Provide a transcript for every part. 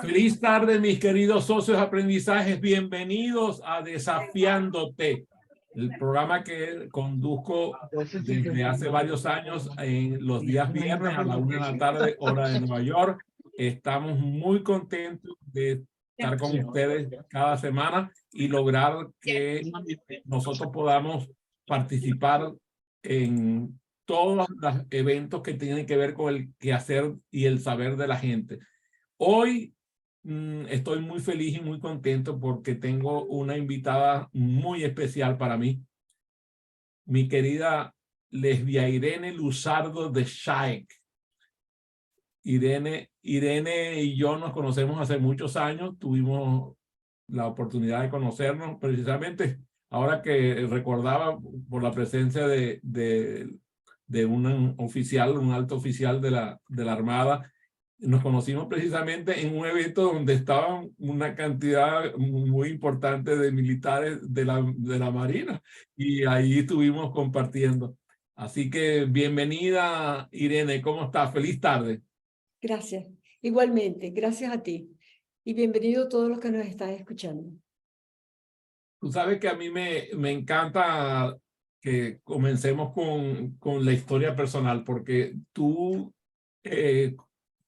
Feliz tarde, mis queridos socios de aprendizajes. Bienvenidos a Desafiándote, el programa que conduzco desde hace varios años en los días viernes a la 1 de la tarde, hora de Nueva York. Estamos muy contentos de estar con ustedes cada semana y lograr que nosotros podamos participar en todos los eventos que tienen que ver con el quehacer y el saber de la gente. Hoy estoy muy feliz y muy contento porque tengo una invitada muy especial para mí, mi querida Lesbia Irene Luzardo de Shaek. Irene y yo nos conocemos hace muchos años, tuvimos la oportunidad de conocernos precisamente ahora que recordaba por la presencia de un oficial, un alto oficial de la Armada. Nos conocimos precisamente en un evento donde estaban una cantidad muy importante de militares de la Marina y ahí estuvimos compartiendo. Así que bienvenida, Irene, ¿cómo estás? Feliz tarde. Gracias. Igualmente, gracias a ti. Y bienvenido a todos los que nos están escuchando. Tú sabes que a mí me encanta que comencemos con la historia personal, porque tú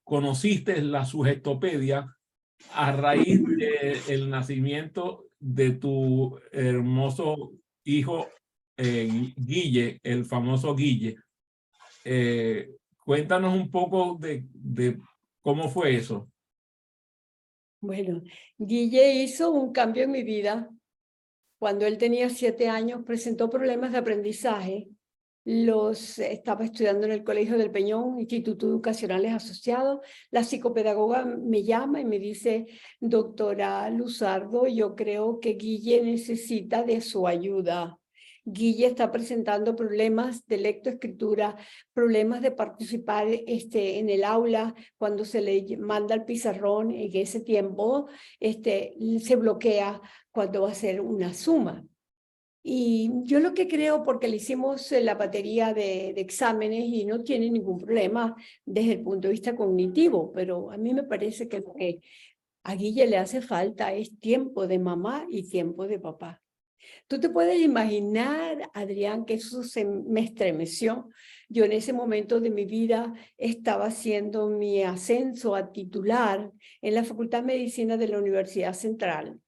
conociste la Sugestopedia a raíz del nacimiento de tu hermoso hijo Guille, el famoso Guille. Cuéntanos un poco de cómo fue eso. Bueno, Guille hizo un cambio en mi vida. Cuando él tenía 7 años, presentó problemas de aprendizaje. Estaba estudiando en el Colegio del Peñón, Instituto Educacionales Asociados. La psicopedagoga me llama y me dice: doctora Luzardo, yo creo que Guille necesita de su ayuda. Guille está presentando problemas de lectoescritura, problemas de participar en el aula cuando se le manda el pizarrón. En ese tiempo se bloquea cuando va a hacer una suma. Y yo lo que creo, porque le hicimos la batería de exámenes y no tiene ningún problema desde el punto de vista cognitivo, pero a mí me parece que lo que a Guille le hace falta es tiempo de mamá y tiempo de papá. Tú te puedes imaginar, Adrián, que eso me estremeció. Yo en ese momento de mi vida estaba haciendo mi ascenso a titular en la Facultad de Medicina de la Universidad Central.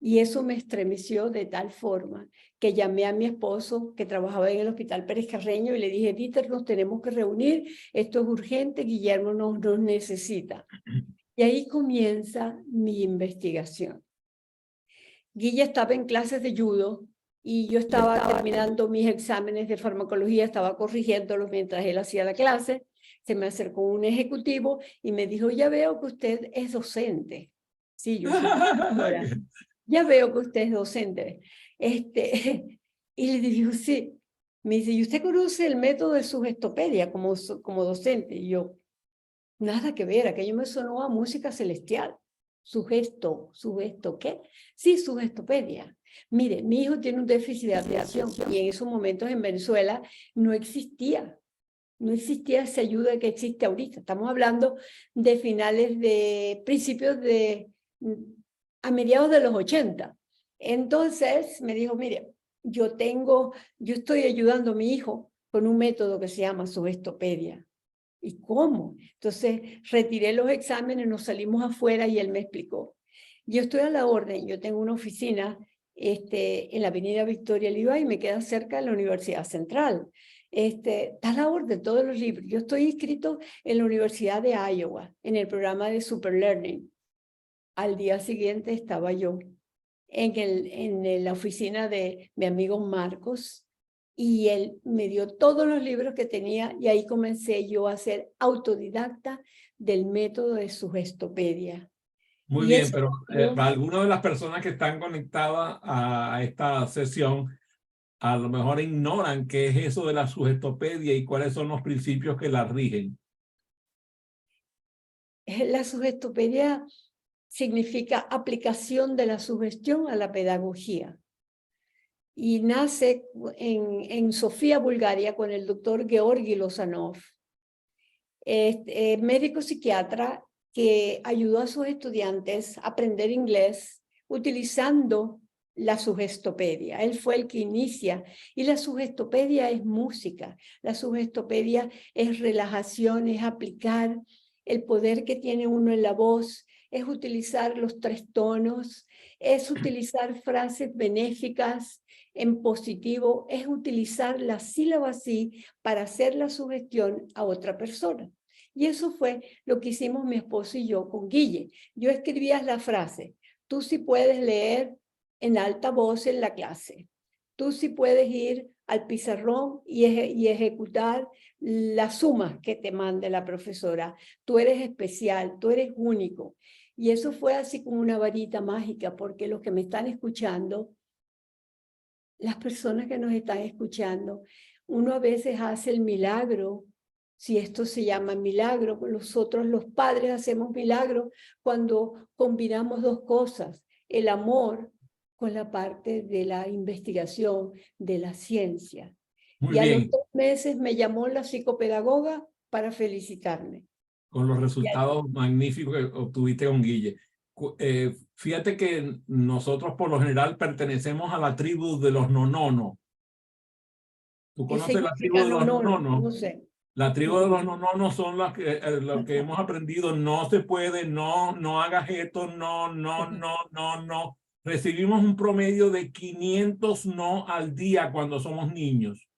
Y eso me estremeció de tal forma que llamé a mi esposo, que trabajaba en el Hospital Pérez Carreño, y le dije: Dieter, nos tenemos que reunir, esto es urgente, Guillermo nos necesita. Y ahí comienza mi investigación. Guille estaba en clases de judo y yo estaba terminando mis exámenes de farmacología, estaba corrigiéndolos mientras él hacía la clase. Se me acercó un ejecutivo y me dijo: ya veo que usted es docente. Sí, yo soy profesora. Ya veo que usted es docente. Y le digo: sí. Me dice: ¿y usted conoce el método de sugestopedia como docente? Y yo: nada que ver, aquello me sonó a música celestial. Sugesto, ¿qué? Sí, sugestopedia. Mire, mi hijo tiene un déficit de atención y en esos momentos en Venezuela no existía esa ayuda que existe ahorita. Estamos hablando de principios a mediados de los 80. Entonces me dijo: mire, yo estoy ayudando a mi hijo con un método que se llama sugestopedia. ¿Y cómo? Entonces retiré los exámenes, nos salimos afuera y él me explicó: yo estoy a la orden, yo tengo una oficina en la avenida Victoria Liva y me queda cerca de la Universidad Central. Está a la orden todos los libros. Yo estoy inscrito en la Universidad de Iowa, en el programa de Super Learning. Al día siguiente estaba yo en la oficina de mi amigo Marcos, y él me dio todos los libros que tenía y ahí comencé yo a ser autodidacta del método de sugestopedia. Muy Y bien, eso, pero para algunas de las personas que están conectadas a esta sesión, a lo mejor ignoran qué es eso de la sugestopedia y cuáles son los principios que la rigen. la sugestopedia significa aplicación de la sugestión a la pedagogía. Y nace en Sofía, Bulgaria, con el doctor Georgi Lozanov, médico psiquiatra que ayudó a sus estudiantes a aprender inglés utilizando la sugestopedia. Él fue el que inicia, y la sugestopedia es música, la sugestopedia es relajación, es aplicar el poder que tiene uno en la voz, es utilizar los 3 tonos, es utilizar frases benéficas en positivo, es utilizar la sílaba sí para hacer la sugestión a otra persona. Y eso fue lo que hicimos mi esposo y yo con Guille. Yo escribía la frase, tú sí puedes leer en alta voz en la clase. Tú sí puedes ir al pizarrón y ejecutar las sumas que te mande la profesora. Tú eres especial, tú eres único. Y eso fue así como una varita mágica, porque los que me están escuchando, las personas que nos están escuchando, uno a veces hace el milagro, si esto se llama milagro, nosotros los padres hacemos milagro cuando combinamos 2 cosas, el amor con la parte de la investigación, de la ciencia. Muy Y a los bien. 3 meses me llamó la psicopedagoga para felicitarme. Con los resultados magníficos que obtuviste con Guille. Fíjate que nosotros por lo general pertenecemos a la tribu de los nononos. ¿Tú ¿Qué conoces la tribu significa de los no? nononos? No sé. La tribu de los nononos son lo que hemos aprendido. No se puede, no hagas esto, no. Recibimos un promedio de 500 no al día cuando somos niños.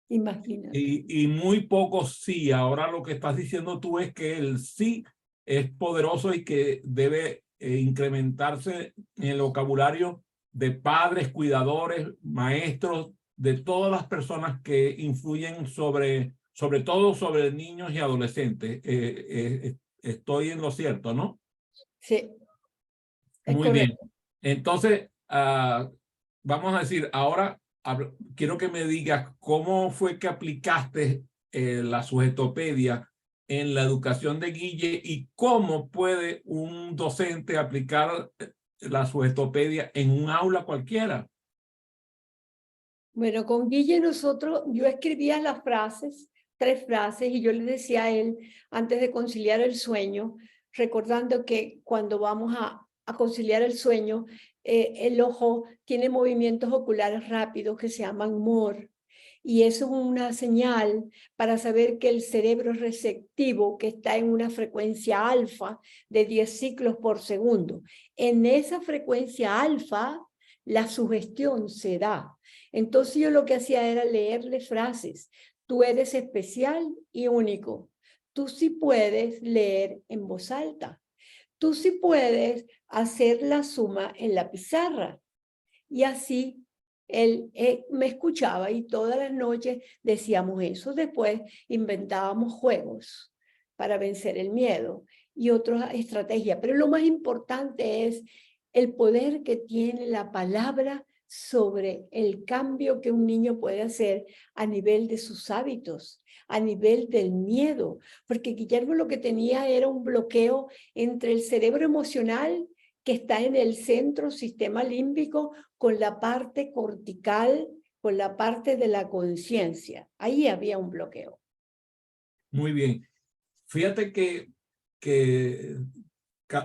Imagínate. Y muy pocos sí. Ahora lo que estás diciendo tú es que el sí es poderoso y que debe incrementarse en el vocabulario de padres, cuidadores, maestros, de todas las personas que influyen sobre todo sobre niños y adolescentes. Estoy en lo cierto, ¿no? Sí, es Muy bien. correcto. Entonces, vamos a decir, ahora quiero que me digas cómo fue que aplicaste la sugetopedia en la educación de Guille y cómo puede un docente aplicar la sugetopedia en un aula cualquiera. Bueno, con Guille yo escribía las frases, 3 frases, y yo le decía a él, antes de conciliar el sueño, recordando que cuando vamos a conciliar el sueño, el ojo tiene movimientos oculares rápidos que se llaman MOR, y eso es una señal para saber que el cerebro es receptivo, que está en una frecuencia alfa de 10 ciclos por segundo. En esa frecuencia alfa, la sugestión se da. Entonces yo lo que hacía era leerle frases. Tú eres especial y único. Tú sí puedes leer en voz alta. Tú sí puedes hacer la suma en la pizarra. Y así él me escuchaba y todas las noches decíamos eso. Después inventábamos juegos para vencer el miedo y otras estrategias. Pero lo más importante es el poder que tiene la palabra sobre el cambio que un niño puede hacer a nivel de sus hábitos, a nivel del miedo, porque Guillermo lo que tenía era un bloqueo entre el cerebro emocional que está en el centro sistema límbico con la parte cortical, con la parte de la conciencia. Ahí había un bloqueo. Muy bien. Fíjate que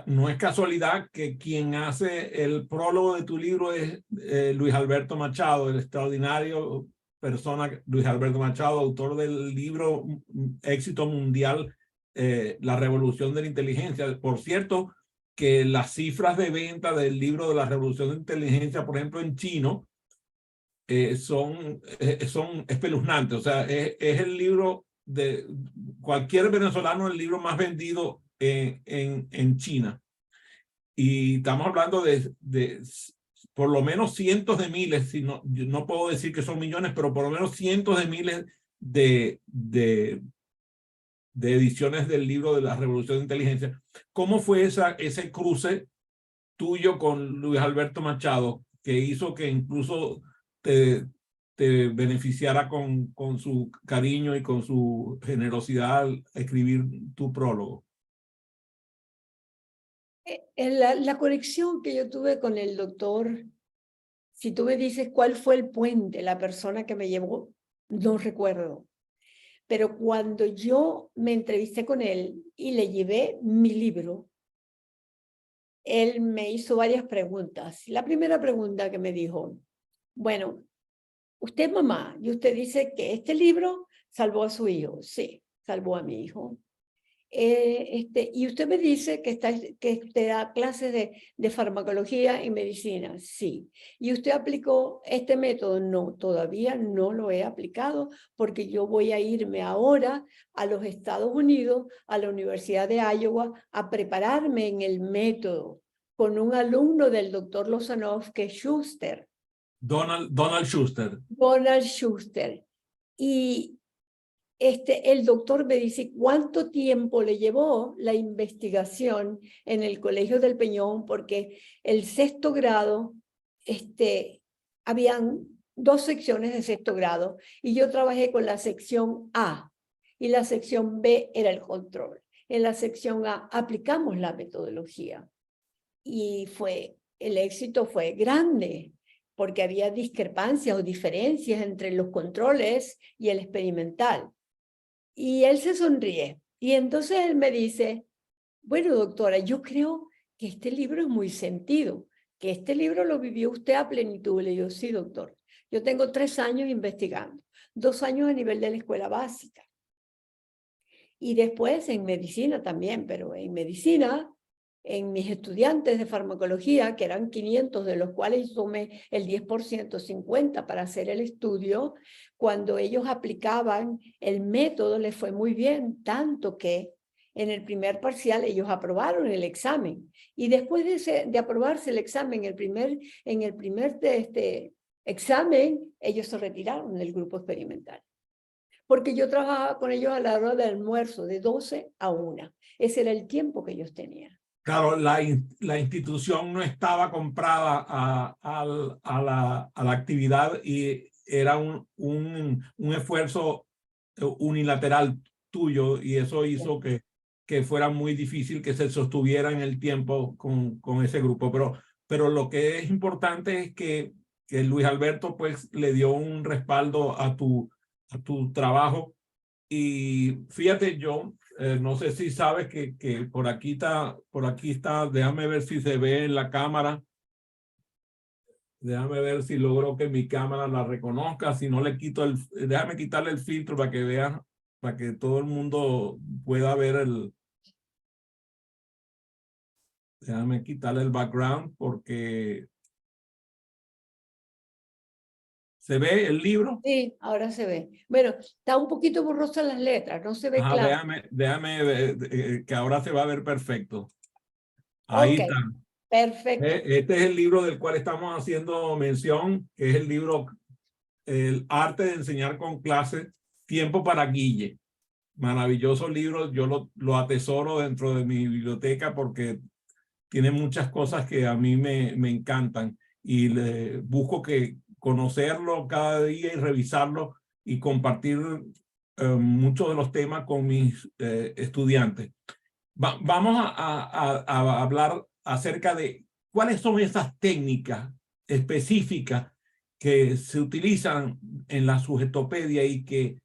no es casualidad que quien hace el prólogo de tu libro es Luis Alberto Machado, el extraordinario persona Luis Alberto Machado, autor del libro éxito mundial, La Revolución de la Inteligencia. Por cierto, que las cifras de venta del libro de la Revolución de la Inteligencia, por ejemplo, en chino, son espeluznantes. O sea, es el libro de cualquier venezolano, el libro más vendido en China. Y estamos hablando de por lo menos cientos de miles, si no, yo no puedo decir que son millones, pero por lo menos cientos de miles de ediciones del libro de la Revolución de Inteligencia. ¿Cómo fue ese cruce tuyo con Luis Alberto Machado que hizo que incluso te beneficiara con su cariño y con su generosidad al escribir tu prólogo? La conexión que yo tuve con el doctor, si tú me dices cuál fue el puente, la persona que me llevó, no recuerdo. Pero cuando yo me entrevisté con él y le llevé mi libro, él me hizo varias preguntas. La primera pregunta que me dijo, bueno, usted es mamá y usted dice que este libro salvó a su hijo. Sí, salvó a mi hijo. Y usted me dice que usted da clases de farmacología y medicina. Sí. ¿Y usted aplicó este método? No, todavía no lo he aplicado porque yo voy a irme ahora a los Estados Unidos, a la Universidad de Iowa, a prepararme en el método con un alumno del doctor Lozanov, que es Schuster. Donald Schuster. Donald Schuster. Y el doctor me dice cuánto tiempo le llevó la investigación en el Colegio del Peñón, porque el sexto grado, habían 2 secciones de sexto grado y yo trabajé con la sección A y la sección B era el control. En la sección A aplicamos la metodología y el éxito fue grande porque había discrepancias o diferencias entre los controles y el experimental. Y él se sonríe. Y entonces él me dice, bueno, doctora, yo creo que este libro es muy sentido, que este libro lo vivió usted a plenitud. Le digo, sí, doctor. Yo tengo 3 años investigando, 2 años a nivel de la escuela básica. Y después en medicina también, pero en medicina, en mis estudiantes de farmacología, que eran 500, de los cuales tomé el 10%, 50 para hacer el estudio, cuando ellos aplicaban el método les fue muy bien, tanto que en el primer parcial ellos aprobaron el examen. Y después de aprobarse el examen, en el primer examen, ellos se retiraron del grupo experimental. Porque yo trabajaba con ellos a la hora del almuerzo, de 12 a 1. Ese era el tiempo que ellos tenían. Claro, la institución no estaba comprada a la actividad y era un esfuerzo unilateral tuyo y eso hizo que fuera muy difícil que se sostuviera en el tiempo con ese grupo. Pero lo que es importante es que Luis Alberto pues le dio un respaldo a tu trabajo. Y fíjate, yo no sé si sabes que por aquí está, déjame ver si se ve en la cámara. Déjame ver si logro que mi cámara la reconozca. Si no le quito déjame quitarle el filtro para que vean, para que todo el mundo pueda ver déjame quitarle el background porque ¿se ve el libro? Sí, ahora se ve. Bueno, está un poquito borrosa las letras, no se ve Ajá, claro. déjame ver, que ahora se va a ver perfecto. Ahí Ok, está. perfecto. Este es el libro del cual estamos haciendo mención, que es el libro El arte de enseñar con clase, Tiempo para Guille. Maravilloso libro, yo lo atesoro dentro de mi biblioteca porque tiene muchas cosas que a mí me encantan y busco conocerlo cada día y revisarlo y compartir muchos de los temas con mis estudiantes. Vamos a hablar acerca de cuáles son esas técnicas específicas que se utilizan en la sujetopedia y que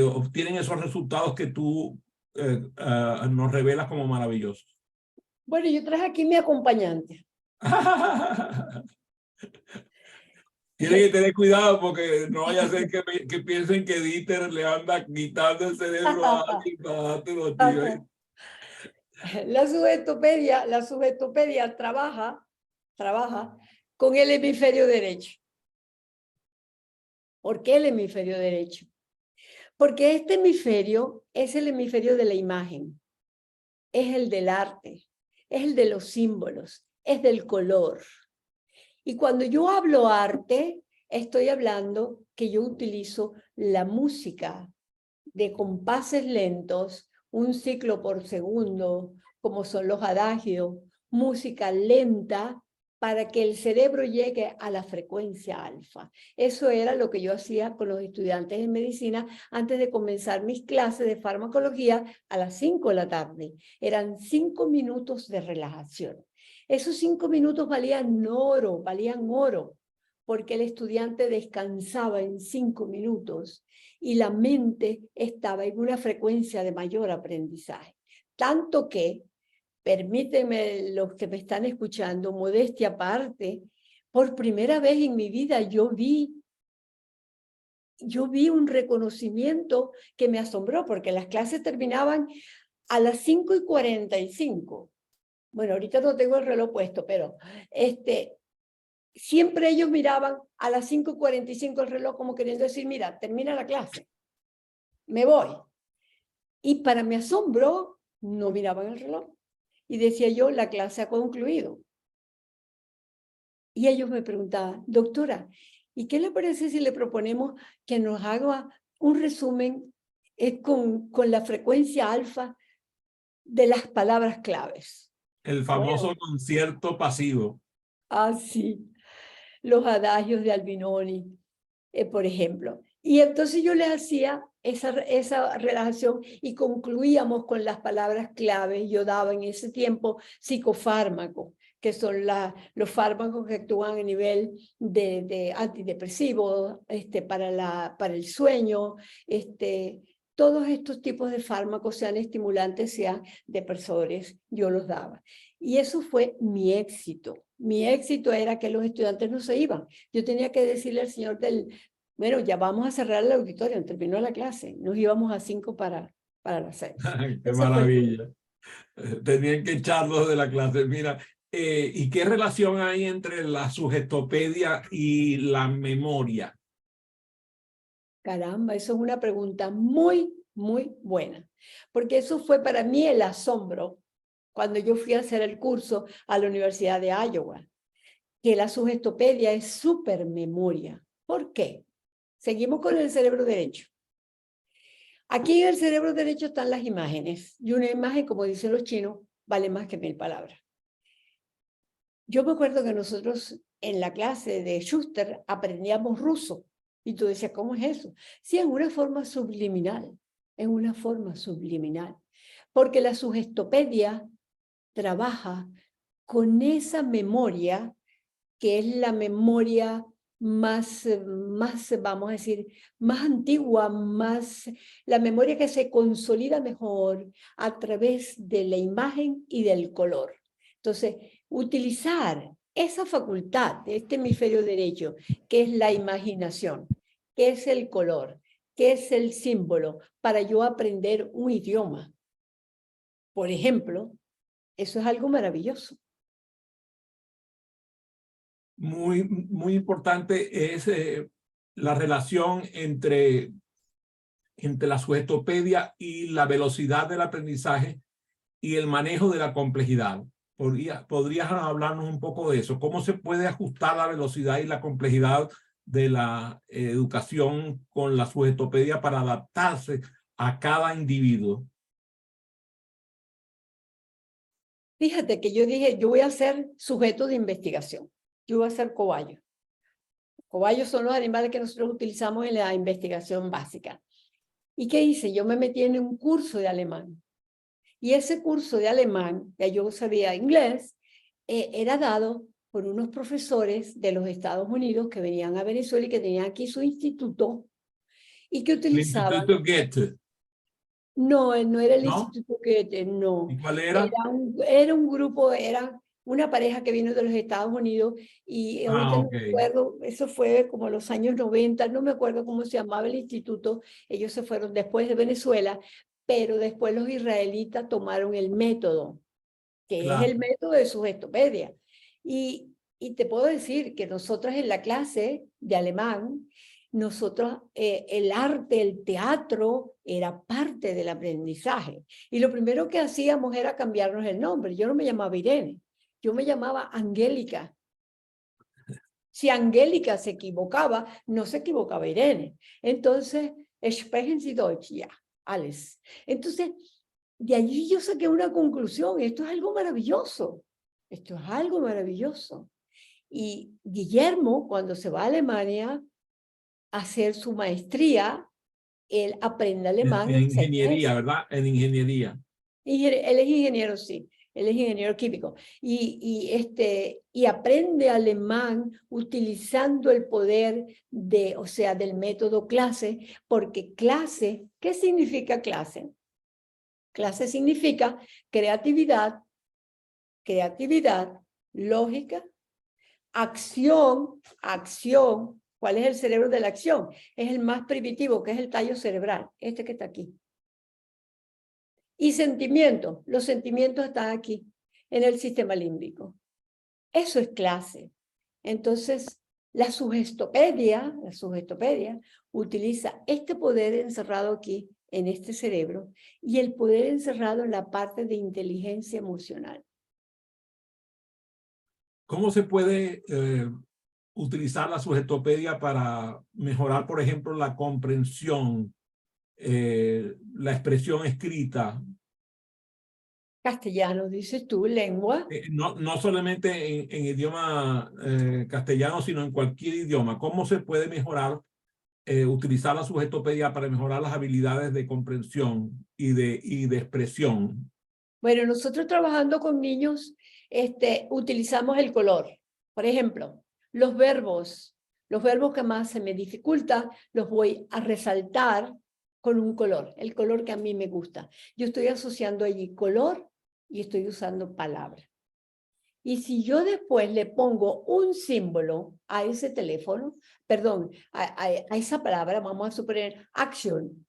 obtienen esos resultados que tú nos revelas como maravillosos. Bueno, yo traje aquí mi acompañante. Tienen que tener cuidado porque no vaya a ser que piensen que Dieter le anda quitando el cerebro a alguien para dártelo a ti. La sujetopedia trabaja con el hemisferio derecho. ¿Por qué el hemisferio derecho? Porque este hemisferio es el hemisferio de la imagen, es el del arte, es el de los símbolos, es del color. Y cuando yo hablo arte, estoy hablando que yo utilizo la música de compases lentos, un ciclo por segundo, como son los adagios, música lenta para que el cerebro llegue a la frecuencia alfa. Eso era lo que yo hacía con los estudiantes de medicina antes de comenzar mis clases de farmacología a las 5 de la tarde. Eran 5 minutos de relajación. Esos 5 minutos valían oro, porque el estudiante descansaba en 5 minutos y la mente estaba en una frecuencia de mayor aprendizaje. Tanto que, permítanme los que me están escuchando, modestia aparte, por primera vez en mi vida yo vi un reconocimiento que me asombró, porque las clases terminaban a las 5:45. Bueno, ahorita no tengo el reloj puesto, pero siempre ellos miraban a las 5:45 el reloj como queriendo decir, mira, termina la clase, me voy. Y para mi asombro, no miraban el reloj. Y decía yo, la clase ha concluido. Y ellos me preguntaban, doctora, ¿y qué le parece si le proponemos que nos haga un resumen con la frecuencia alfa de las palabras claves? El famoso concierto pasivo. Sí, los adagios de Albinoni, por ejemplo. Y entonces yo les hacía esa relajación y concluíamos con las palabras claves. Yo daba en ese tiempo psicofármacos, que son los fármacos que actúan a nivel de antidepresivos, para el sueño, todos estos tipos de fármacos, sean estimulantes, sean depresores, yo los daba. Y eso fue mi éxito. Mi éxito era que los estudiantes no se iban. Yo tenía que decirle al señor bueno, ya vamos a cerrar el auditorio, terminó la clase. Nos íbamos a 5 para las 6. ¡Qué maravilla! Tenían que echarlos de la clase. Mira, ¿y qué relación hay entre la sugetopedia y la memoria? Caramba, eso es una pregunta muy, muy buena. Porque eso fue para mí el asombro cuando yo fui a hacer el curso a la Universidad de Iowa. Que la sugetopedia es supermemoria. ¿Por qué? Seguimos con el cerebro derecho. Aquí en el cerebro derecho están las imágenes. Y una imagen, como dicen los chinos, vale más que 1000 palabras. Yo me acuerdo que nosotros en la clase de Schuster aprendíamos ruso. Y tú decías, ¿cómo es eso? Sí, en una forma subliminal. En una forma subliminal. Porque la sugetopedia trabaja con esa memoria que es la memoria más, vamos a decir, más antigua, la memoria que se consolida mejor a través de la imagen y del color. Entonces, utilizar esa facultad de este hemisferio derecho, que es la imaginación, que es el color, que es el símbolo, para yo aprender un idioma. Por ejemplo, eso es algo maravilloso. Muy importante es la relación entre la sugetopedia y la velocidad del aprendizaje y el manejo de la complejidad. ¿Podrías hablarnos un poco de eso? ¿Cómo se puede ajustar la velocidad y la complejidad de la educación con la sugetopedia para adaptarse a cada individuo? Fíjate que yo dije, yo voy a ser sujeto de investigación. Yo voy a ser cobayo. Cobayos son los animales que nosotros utilizamos en la investigación básica. ¿Y qué hice? Yo me metí en un curso de alemán. Y ese curso de alemán, ya yo sabía inglés, era dado por unos profesores de los Estados Unidos que venían a Venezuela y que tenían aquí su instituto y que utilizaban... El Instituto Goethe. No, no era el ¿No? Instituto Goethe, no. ¿Y cuál era? Era un grupo, era una pareja que vino de los Estados Unidos y ahorita no me acuerdo, eso fue como los años 90, no me acuerdo cómo se llamaba el instituto, ellos se fueron después de Venezuela, pero después los israelitas tomaron el método, que Claro. es el método de sugetopedia. Y te puedo decir que nosotros en la clase de alemán, nosotros, el arte, el teatro, era parte del aprendizaje. Y lo primero que hacíamos era cambiarnos el nombre. Yo no me llamaba Irene, yo me llamaba Angélica. Si Angélica se equivocaba, no se equivocaba Irene. Entonces, sprechen Sie Deutsch, ja, alles. Entonces, de allí yo saqué una conclusión. Esto es algo maravilloso. Esto es algo maravilloso. Y Guillermo, cuando se va a Alemania, hacer su maestría, él aprende alemán. En ingeniería, ¿verdad? En ingeniería. Él es ingeniero, sí. Él es ingeniero químico. Y aprende alemán utilizando el poder o sea, del método clase, porque clase, ¿qué significa clase? Clase significa creatividad, lógica, acción. ¿Cuál es el cerebro de la acción? Es el más primitivo, que es el tallo cerebral, este que está aquí. Y sentimientos, los sentimientos están aquí, en el sistema límbico. Eso es clase. Entonces, la sugestopedia utiliza este poder encerrado aquí, en este cerebro, y el poder encerrado en la parte de inteligencia emocional. ¿Cómo se puede utilizar la sugetopedia para mejorar, por ejemplo, la comprensión, la expresión escrita? Castellano, dices tú, lengua. No solamente en idioma castellano, sino en cualquier idioma. ¿Cómo se puede mejorar, utilizar la sugetopedia para mejorar las habilidades de comprensión y de expresión? Bueno, nosotros trabajando con niños, utilizamos el color. Por ejemplo, los verbos que más se me dificultan, los voy a resaltar con un color, el color que a mí me gusta. Yo estoy asociando allí color y estoy usando palabra. Y si yo después le pongo un símbolo a ese teléfono, perdón, a esa palabra, vamos a suponer acción.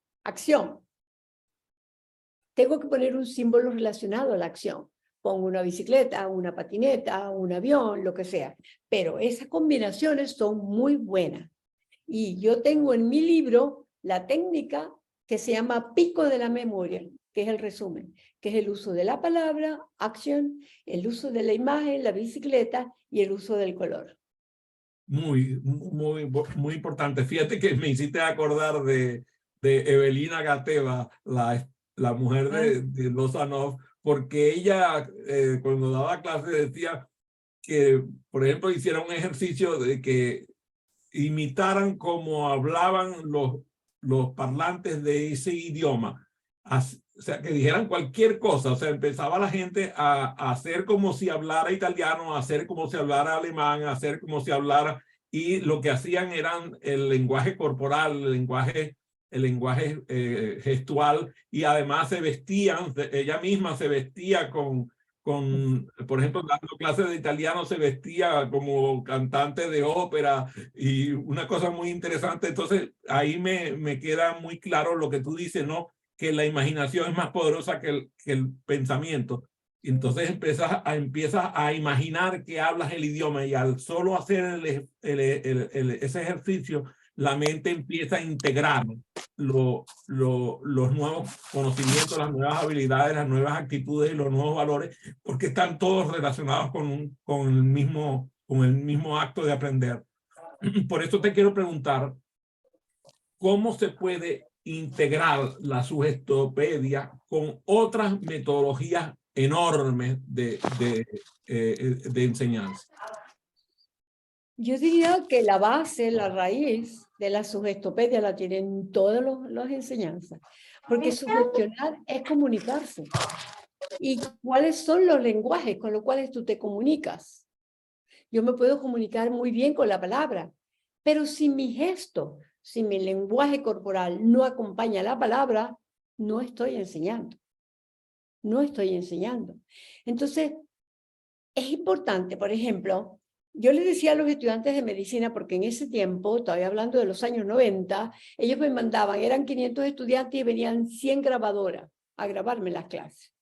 Tengo que poner un símbolo relacionado a la acción. Pongo una bicicleta, una patineta, un avión, lo que sea. Pero esas combinaciones son muy buenas. Y yo tengo en mi libro la técnica que se llama pico de la memoria, que es el resumen, que es el uso de la palabra, acción, el uso de la imagen, la bicicleta y el uso del color. Muy importante. Fíjate que me hiciste acordar de Evelina Gateva, la mujer de Lozanov, porque ella cuando daba clase decía que, por ejemplo, hiciera un ejercicio de que imitaran como hablaban los parlantes de ese idioma. O sea, que dijeran cualquier cosa. O sea, empezaba la gente a hacer como si hablara italiano, a hacer como si hablara alemán, a hacer como si hablara, y lo que hacían eran el lenguaje corporal, el lenguaje gestual, y además se vestían, ella misma se vestía por ejemplo, dando clases de italiano, se vestía como cantante de ópera y una cosa muy interesante. Entonces, ahí me queda muy claro lo que tú dices, ¿no? Que la imaginación es más poderosa que el pensamiento. Y entonces empiezas a imaginar que hablas el idioma y al solo hacer ese ejercicio, la mente empieza a integrar los nuevos conocimientos, las nuevas habilidades, las nuevas actitudes y los nuevos valores, porque están todos relacionados con el mismo acto de aprender. Por eso te quiero preguntar, ¿cómo se puede integrar la sugestopedia con otras metodologías enormes de enseñanza? Yo diría que la base, la raíz de la sugestopedia la tienen todas las enseñanzas, porque sugestionar es comunicarse. ¿Y cuáles son los lenguajes con los cuales tú te comunicas? Yo me puedo comunicar muy bien con la palabra, pero si mi gesto, si mi lenguaje corporal no acompaña la palabra, no estoy enseñando. No estoy enseñando. Entonces, es importante, por ejemplo, yo les decía a los estudiantes de medicina, porque en ese tiempo, todavía hablando de los años 90, ellos me mandaban, eran 500 estudiantes y venían 100 grabadoras a grabarme las clases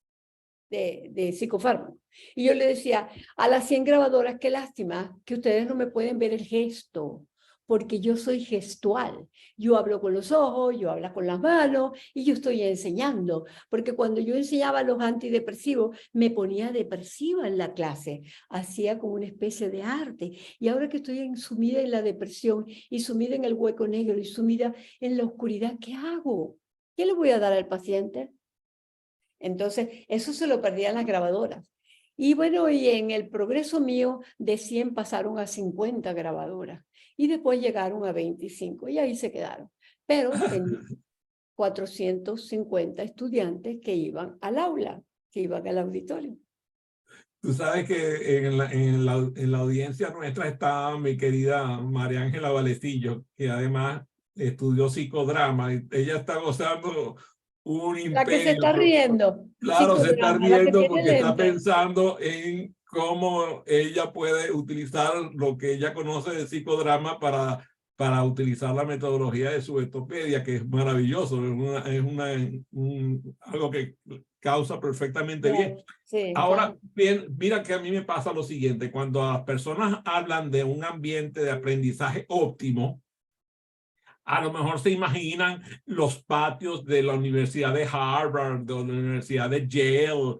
de psicofármaco. Y yo le decía, a las 100 grabadoras, qué lástima que ustedes no me pueden ver el gesto, porque yo soy gestual. Yo hablo con los ojos, yo hablo con las manos y yo estoy enseñando, porque cuando yo enseñaba los antidepresivos, me ponía depresiva en la clase, hacía como una especie de arte. Y ahora que estoy sumida en la depresión y sumida en el hueco negro y sumida en la oscuridad, ¿qué hago? ¿Qué le voy a dar al paciente? Entonces, eso se lo perdían las grabadoras. Y bueno, y en el progreso mío, de 100 pasaron a 50 grabadoras. Y después llegaron a 25 y ahí se quedaron. Pero tenía 450 estudiantes que iban al aula, que iban al auditorio. Tú sabes que en la audiencia nuestra está mi querida María Ángela Valecillo, que además estudió psicodrama y ella está gozando un La que se imperio. está riendo, Claro, se está psicodrama, la que riendo tiene porque está lente. pensando en cómo ella puede utilizar lo que ella conoce de psicodrama para utilizar la metodología de su Sujestopedia, que es maravilloso, algo que causa perfectamente bien. Claro, sí, Ahora, claro. bien, mira que a mí me pasa lo siguiente, cuando las personas hablan de un ambiente de aprendizaje óptimo, a lo mejor se imaginan los patios de la Universidad de Harvard, de la Universidad de Yale,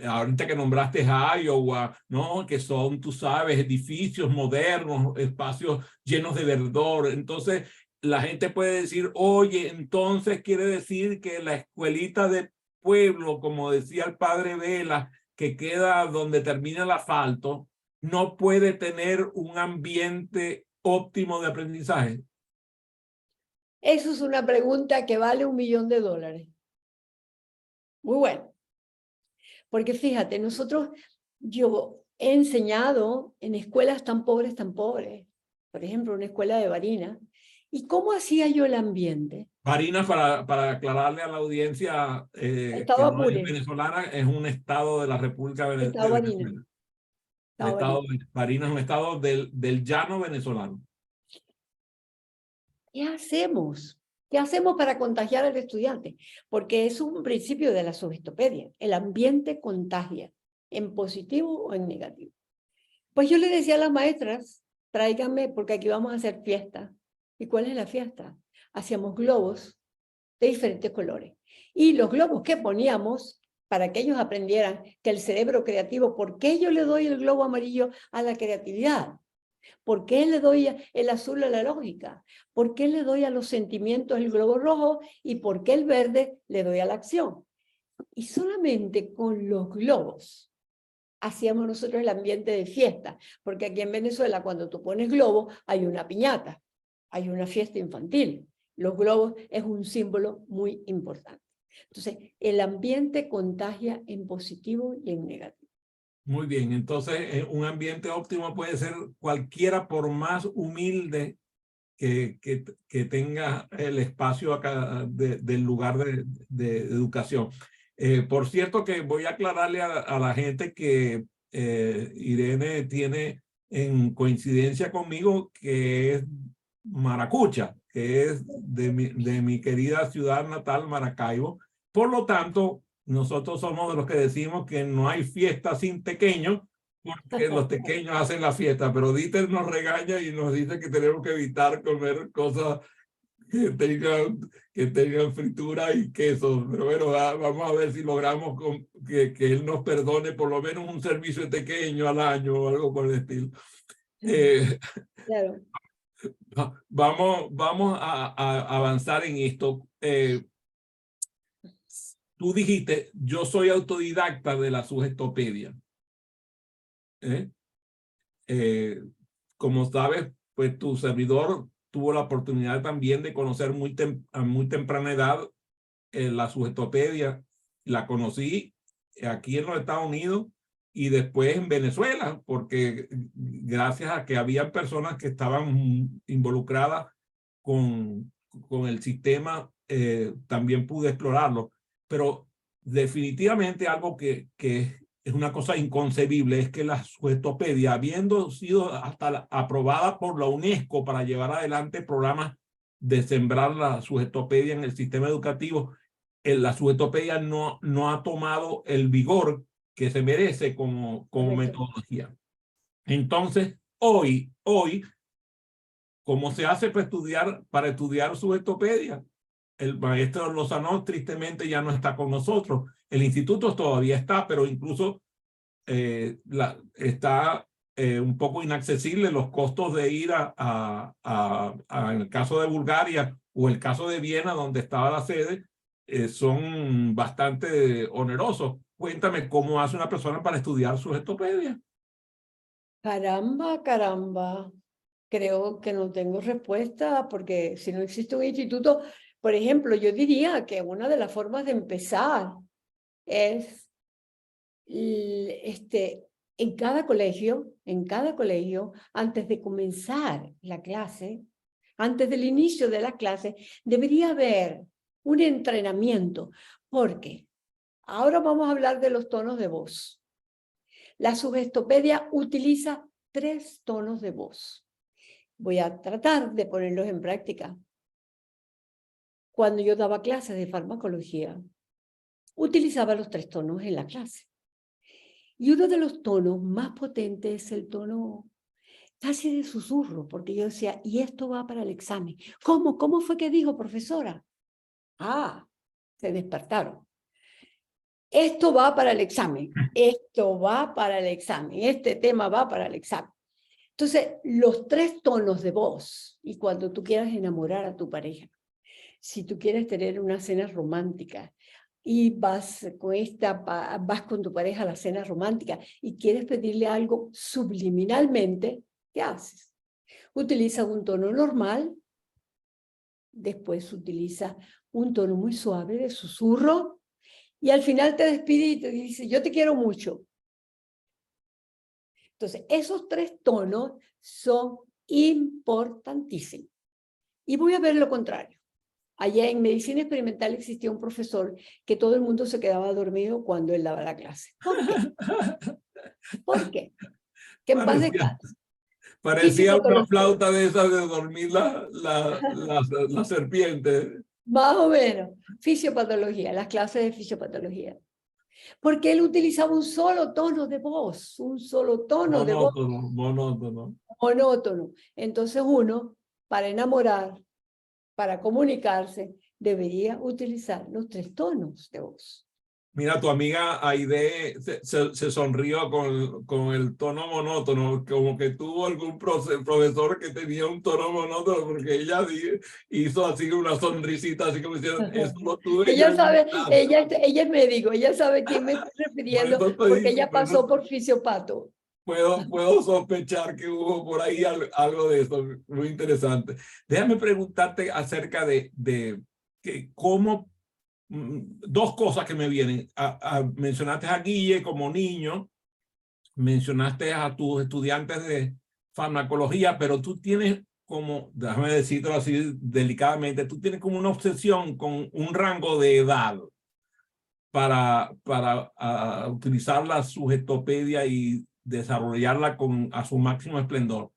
ahorita que nombraste Iowa, ¿no? Que son, tú sabes, edificios modernos, espacios llenos de verdor. Entonces, la gente puede decir, oye, entonces quiere decir que la escuelita de pueblo, como decía el padre Vela, que queda donde termina el asfalto, no puede tener un ambiente óptimo de aprendizaje. Eso es una pregunta que vale $1.000.000. Muy bueno. Porque fíjate, yo he enseñado en escuelas tan pobres, por ejemplo, una escuela de Barinas. ¿Y cómo hacía yo el ambiente? Barinas, para aclararle a la audiencia que Estaba no es Apure, venezolana, es un estado de la República de estaba Barinas, Venezuela. El estaba estado Barinas. de Barinas es un estado del llano venezolano. ¿Qué hacemos? ¿Qué hacemos para contagiar al estudiante? Porque es un principio de la sugestopedia. El ambiente contagia, en positivo o en negativo. Pues yo le decía a las maestras, tráiganme, porque aquí vamos a hacer fiesta. ¿Y cuál es la fiesta? Hacíamos globos de diferentes colores. Y los globos que poníamos, para que ellos aprendieran que el cerebro creativo, ¿por qué yo le doy el globo amarillo a la creatividad? ¿Por qué le doy el azul a la lógica? ¿Por qué le doy a los sentimientos el globo rojo? ¿Y por qué el verde le doy a la acción? Y solamente con los globos hacíamos nosotros el ambiente de fiesta, porque aquí en Venezuela cuando tú pones globo hay una piñata, hay una fiesta infantil. Los globos es un símbolo muy importante. Entonces, el ambiente contagia en positivo y en negativo. Muy bien, entonces un ambiente óptimo puede ser cualquiera por más humilde que tenga el espacio acá del lugar de educación. Por cierto que voy a aclararle a la gente que Irene tiene en coincidencia conmigo que es maracucha, que es de mi querida ciudad natal, Maracaibo. Por lo tanto, nosotros somos de los que decimos que no hay fiesta sin tequeños, porque los pequeños hacen la fiesta, pero Dieter nos regaña y nos dice que tenemos que evitar comer cosas que tengan fritura y queso. Pero bueno, vamos a ver si logramos que él nos perdone por lo menos un servicio de pequeño al año o algo por el estilo. Claro. Vamos a avanzar en esto. Tú dijiste, yo soy autodidacta de la Sugestopedia. Como sabes, pues tu servidor tuvo la oportunidad también de conocer a muy temprana edad la Sugestopedia. La conocí aquí en los Estados Unidos y después en Venezuela, porque gracias a que había personas que estaban involucradas con el sistema, también pude explorarlo. Pero definitivamente algo que es una cosa inconcebible, es que la Sugestopedia, habiendo sido hasta aprobada por la UNESCO para llevar adelante programas de sembrar la Sugestopedia en el sistema educativo, la Sugestopedia no ha tomado el vigor que se merece como metodología. Entonces, hoy, ¿cómo se hace para estudiar Sugestopedia? El maestro Lozano tristemente ya no está con nosotros. El instituto todavía está, pero incluso está un poco inaccesible los costos de ir en el caso de Bulgaria o el caso de Viena, donde estaba la sede, son bastante onerosos. Cuéntame cómo hace una persona para estudiar Sugestopedia. Caramba, caramba. Creo que no tengo respuesta porque si no existe un instituto, por ejemplo, yo diría que una de las formas de empezar es en cada colegio, antes de comenzar la clase, antes del inicio de la clase, debería haber un entrenamiento, porque ahora vamos a hablar de los tonos de voz. La sugestopedia utiliza 3 tonos de voz. Voy a tratar de ponerlos en práctica. Cuando yo daba clases de farmacología, utilizaba los 3 tonos en la clase. Y uno de los tonos más potentes es el tono casi de susurro, porque yo decía, y esto va para el examen. ¿Cómo? ¿Cómo fue que dijo, profesora? Ah, se despertaron. Esto va para el examen. Esto va para el examen. Este tema va para el examen. Entonces, los 3 tonos de voz, y cuando tú quieras enamorar a tu pareja, si tú quieres tener una cena romántica, y vas con tu pareja a la cena romántica y quieres pedirle algo subliminalmente, ¿qué haces? Utiliza un tono normal, después utiliza un tono muy suave de susurro, y al final te despide y te dice, yo te quiero mucho. Entonces, esos 3 tonos son importantísimos. Y voy a ver lo contrario. Allá en medicina experimental existía un profesor que todo el mundo se quedaba dormido cuando él daba la clase. ¿Por qué? ¿Por qué? Que en paz descanse. Parecía una flauta de esas de dormir la serpiente. Más o menos. Fisiopatología, las clases de fisiopatología. Porque él utilizaba un solo tono de voz, un solo tono de voz. Monótono. Monótono. Entonces uno, para enamorar, para comunicarse, debería utilizar los 3 tonos de voz. Mira, tu amiga Aide se sonrió con el tono monótono, como que tuvo algún profesor que tenía un tono monótono, porque ella hizo así una sonrisita, así como diciendo, eso lo tuve Ella yo. sabe, ella es médico, ella sabe a quién me estoy refiriendo, porque ella pasó por fisiopato. Puedo sospechar que hubo por ahí algo de eso, muy interesante. Déjame preguntarte acerca de que cómo, 2 cosas que me vienen. Mencionaste a Guille como niño, mencionaste a tus estudiantes de farmacología, pero tú tienes como, déjame decirlo así delicadamente, tú tienes como una obsesión con un rango de edad para utilizar la sugetopedia y desarrollarla a su máximo esplendor.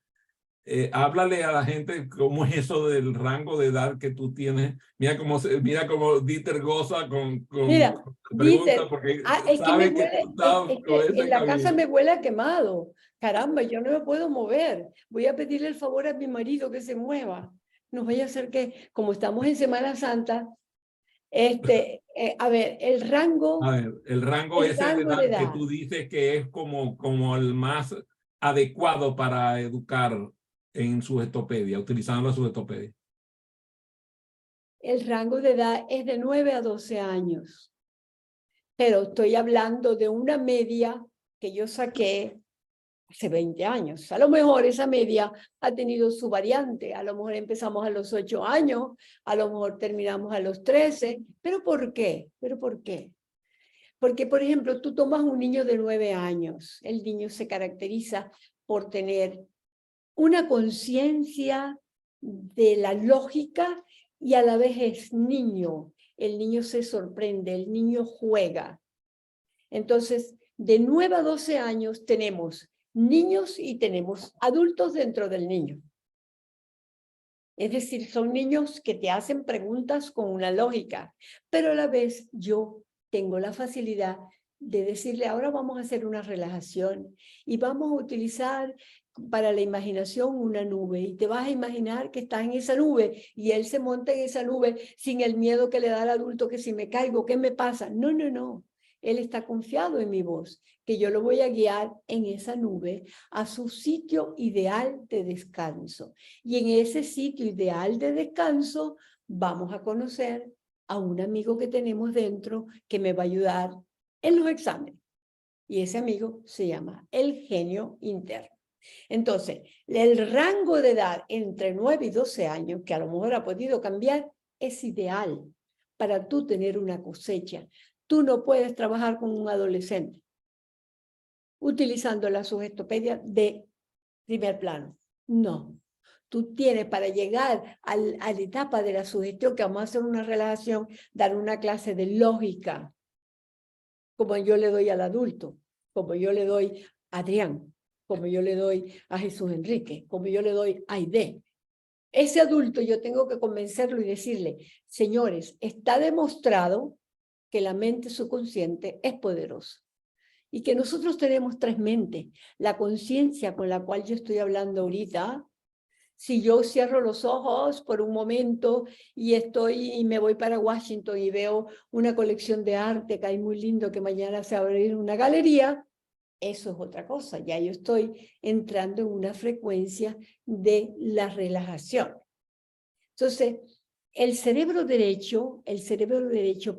Háblale a la gente cómo es eso del rango de edad que tú tienes. Mira cómo Dieter goza con Mira, la pregunta, Dieter, porque es que me sabe que huele, tú estás es con que ese en la casa camino. me huele a quemado. Caramba, yo no me puedo mover. Voy a pedirle el favor a mi marido que se mueva. No vaya a ser que, como estamos en Semana Santa, a ver, A ver, el rango el ese de rango de edad que edad. tú dices que es como el más adecuado para educar en sugetopedia, utilizando la sugetopedia. El rango de edad es de 9 a 12 años. Pero estoy hablando de una media que yo saqué hace 20 años. A lo mejor esa media ha tenido su variante. A lo mejor empezamos a los 8 años, a lo mejor terminamos a los 13. ¿Pero por qué? ¿Pero por qué? Porque, por ejemplo, tú tomas un niño de 9 años. El niño se caracteriza por tener una conciencia de la lógica y a la vez es niño. El niño se sorprende, el niño juega. Entonces, de 9 a 12 años tenemos niños y tenemos adultos dentro del niño. Es decir, son niños que te hacen preguntas con una lógica, pero a la vez yo tengo la facilidad de decirle, ahora vamos a hacer una relajación y vamos a utilizar para la imaginación una nube y te vas a imaginar que estás en esa nube y él se monta en esa nube sin el miedo que le da al adulto que si me caigo, ¿qué me pasa? No, no, no. Él está confiado en mi voz, que yo lo voy a guiar en esa nube a su sitio ideal de descanso. Y en ese sitio ideal de descanso vamos a conocer a un amigo que tenemos dentro que me va a ayudar en los exámenes. Y ese amigo se llama el genio interno. Entonces, el rango de edad entre 9 y 12 años, que a lo mejor ha podido cambiar, es ideal para tú tener una cosecha. Tú no puedes trabajar con un adolescente. utilizando la sugestopedia de primer plano. No. Tú tienes para llegar a la etapa de la sugestión, que vamos a hacer una relajación, dar una clase de lógica, como yo le doy al adulto, como yo le doy a Adrián, como yo le doy a Jesús Enrique, como yo le doy a Aide. Ese adulto yo tengo que convencerlo y decirle, señores, está demostrado que la mente subconsciente es poderosa y que nosotros tenemos tres mentes. La conciencia con la cual yo estoy hablando ahorita, si yo cierro los ojos por un momento y me voy para Washington y veo una colección de arte que hay muy lindo que mañana se va a abrir una galería, eso es otra cosa. Ya yo estoy entrando en una frecuencia de la relajación. Entonces, el cerebro derecho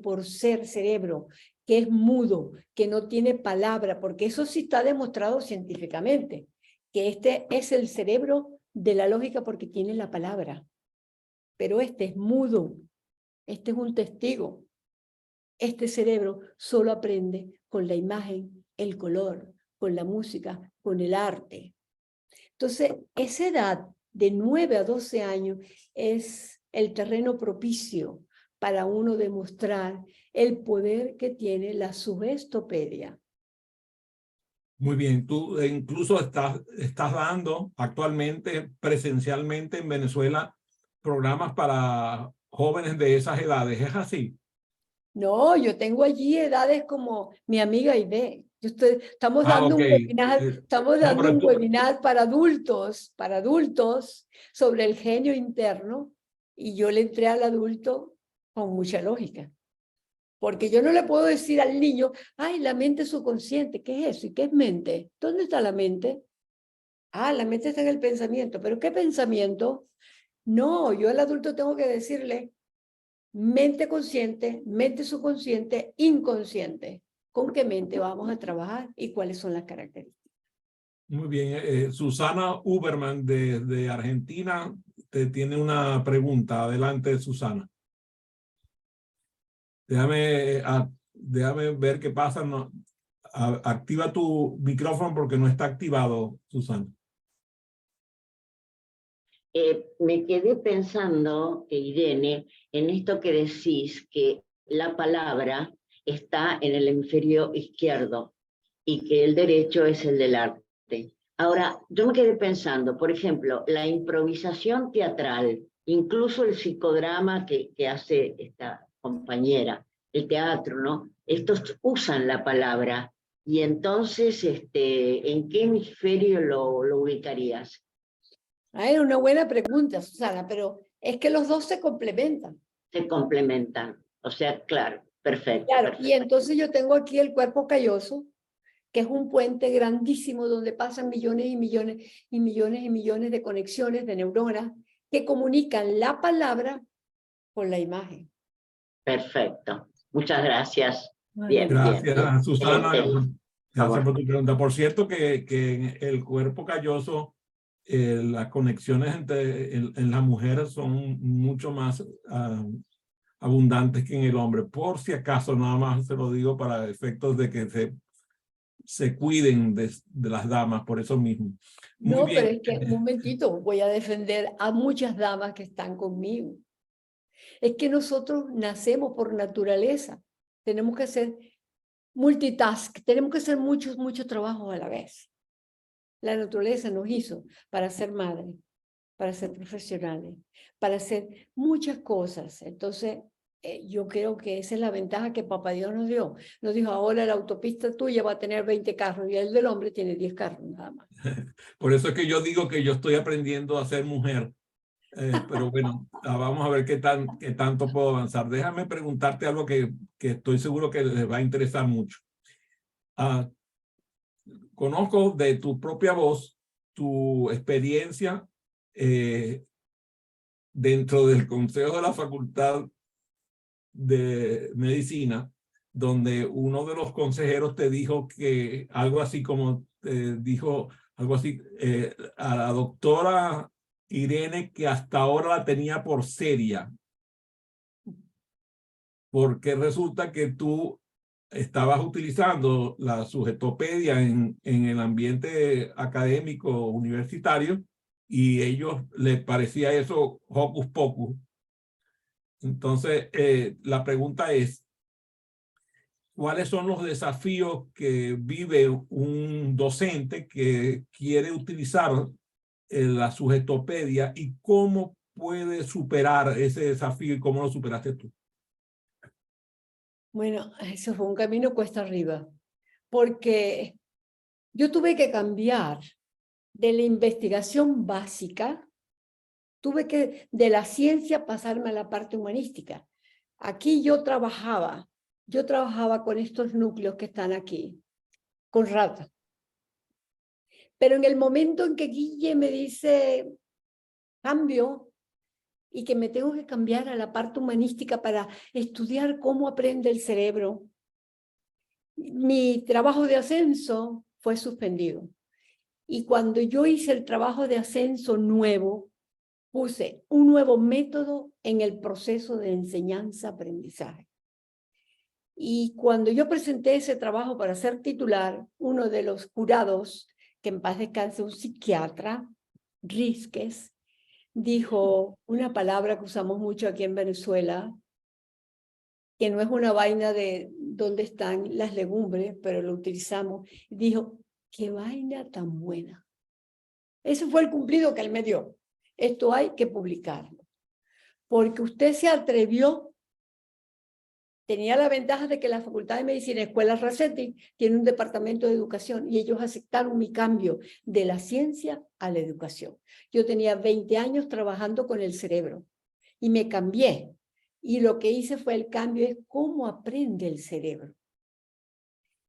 por ser cerebro que es mudo, que no tiene palabra, porque eso sí está demostrado científicamente, que este es el cerebro de la lógica porque tiene la palabra, pero este es mudo, este es un testigo. Este cerebro solo aprende con la imagen, el color, con la música, con el arte. Entonces, esa edad de 9 a 12 años es el terreno propicio para uno demostrar el poder que tiene la sugestopedia. Muy bien, tú incluso estás dando actualmente presencialmente en Venezuela programas para jóvenes de esas edades, ¿es así? No, yo tengo allí edades como mi amiga Aide. Estamos dando Ok. un webinar, estamos No, dando pero un webinar para adultos sobre el genio interno, y yo le entré al adulto con mucha lógica. Porque yo no le puedo decir al niño, ay, la mente subconsciente, ¿qué es eso? ¿Y qué es mente? ¿Dónde está la mente? Ah, la mente está en el pensamiento. ¿Pero qué pensamiento? No, yo al adulto tengo que decirle mente consciente, mente subconsciente, inconsciente. ¿Con qué mente vamos a trabajar y cuáles son las características? muy bien, Susana Uberman de Argentina te tiene una pregunta. Adelante, Susana. Déjame ver qué pasa. No, activa tu micrófono porque no está activado, Susana. Me quedé pensando, Irene, en esto que decís, que la palabra está en el hemisferio izquierdo y que el derecho es el del arte. Ahora, yo me quedé pensando, por ejemplo, la improvisación teatral, incluso el psicodrama que hace esta compañera, el teatro, ¿no? Estos usan la palabra. Y entonces, ¿en qué hemisferio lo ubicarías? Ah, era una buena pregunta, Susana, pero es que los dos se complementan. Se complementan. O sea, claro, perfecto. Claro, perfecto. y entonces yo tengo aquí el cuerpo calloso, que es un puente grandísimo donde pasan millones y millones y millones y millones de conexiones de neuronas que comunican la palabra con la imagen. Perfecto. Muchas gracias. Bueno. Bien, bien, bien. Gracias, Susana. Gracias por Favor. tu pregunta. Por cierto, que en el cuerpo calloso, las conexiones en la mujer son mucho más abundantes que en el hombre. Por si acaso, nada más se lo digo para efectos de que se cuiden de las damas, por eso mismo. Muy No, pero bien. es que, un momentito, voy a defender a muchas damas que están conmigo. Es que nosotros nacemos por naturaleza. Tenemos que hacer multitask, tenemos que hacer muchos trabajos a la vez. La naturaleza nos hizo para ser madres, para ser profesionales, para hacer muchas cosas. Entonces, yo creo que esa es la ventaja que Papá Dios nos dio. Nos dijo, ahora la autopista tuya va a tener 20 carros y el del hombre tiene 10 carros nada más. Por eso es que yo digo que yo estoy aprendiendo a ser mujer. Pero bueno, vamos a ver qué tanto puedo avanzar. Déjame preguntarte algo que estoy seguro que les va a interesar mucho. Conozco de tu propia voz tu experiencia dentro del Consejo de la Facultad de Medicina, donde uno de los consejeros te dijo que algo así como dijo algo así a la doctora Irene, que hasta ahora la tenía por seria, porque resulta que tú estabas utilizando la Sujetopedia en el ambiente académico universitario y ellos les parecía eso hocus pocus. Entonces, la pregunta es, ¿cuáles son los desafíos que vive un docente que quiere utilizar la Sujetopedia y cómo puede superar ese desafío y cómo lo superaste tú? Bueno, eso fue un camino cuesta arriba, porque yo tuve que cambiar de la investigación básica, tuve que de la ciencia pasarme a la parte humanística. Aquí yo trabajaba con estos núcleos que están aquí, con ratas. Pero en el momento en que Guille me dice cambio y que me tengo que cambiar a la parte humanística para estudiar cómo aprende el cerebro, mi trabajo de ascenso fue suspendido. Y cuando yo hice el trabajo de ascenso nuevo, puse un nuevo método en el proceso de enseñanza-aprendizaje. Y cuando yo presenté ese trabajo para ser titular, uno de los jurados, que en paz descanse, un psiquiatra, Rizquez, dijo una palabra que usamos mucho aquí en Venezuela, que no es una vaina de dónde están las legumbres, pero lo utilizamos. Dijo, qué vaina tan buena. Ese fue el cumplido que él me dio. Esto hay que publicarlo. Porque usted se atrevió. Tenía la ventaja de que la Facultad de Medicina, Escuela Racetti, tiene un departamento de educación y ellos aceptaron mi cambio de la ciencia a la educación. Yo tenía 20 años trabajando con el cerebro y me cambié. Y lo que hice fue el cambio es cómo aprende el cerebro.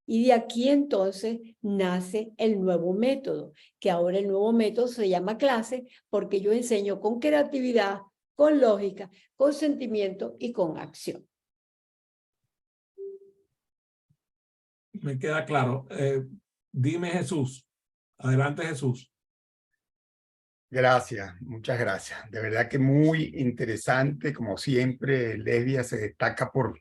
Y de aquí entonces nace el nuevo método, que ahora el nuevo método se llama clase porque yo enseño con creatividad, con lógica, con sentimiento y con acción. Me queda claro. Dime, Jesús. Adelante, Jesús. Gracias, muchas gracias. De verdad que muy interesante, como siempre, Lesbia se destaca por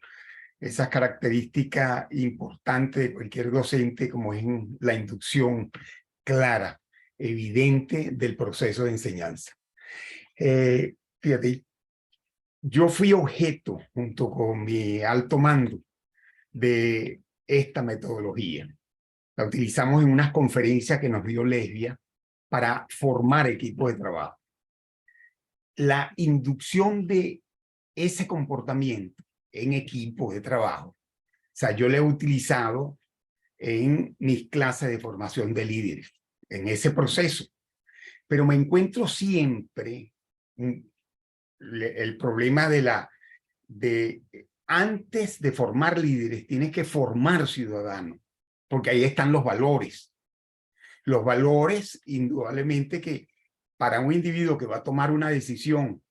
esas características importantes de cualquier docente, como es la inducción clara, evidente del proceso de enseñanza. Fíjate, yo fui objeto, junto con mi alto mando, de esta metodología. La utilizamos en unas conferencias que nos dio Lesbia para formar equipos de trabajo. La inducción de ese comportamiento en equipos de trabajo, o sea, yo lo he utilizado en mis clases de formación de líderes, en ese proceso, pero me encuentro siempre el problema de antes de formar líderes, tienes que formar ciudadanos, porque ahí están los valores. Los valores, indudablemente, que para un individuo que va a tomar una decisión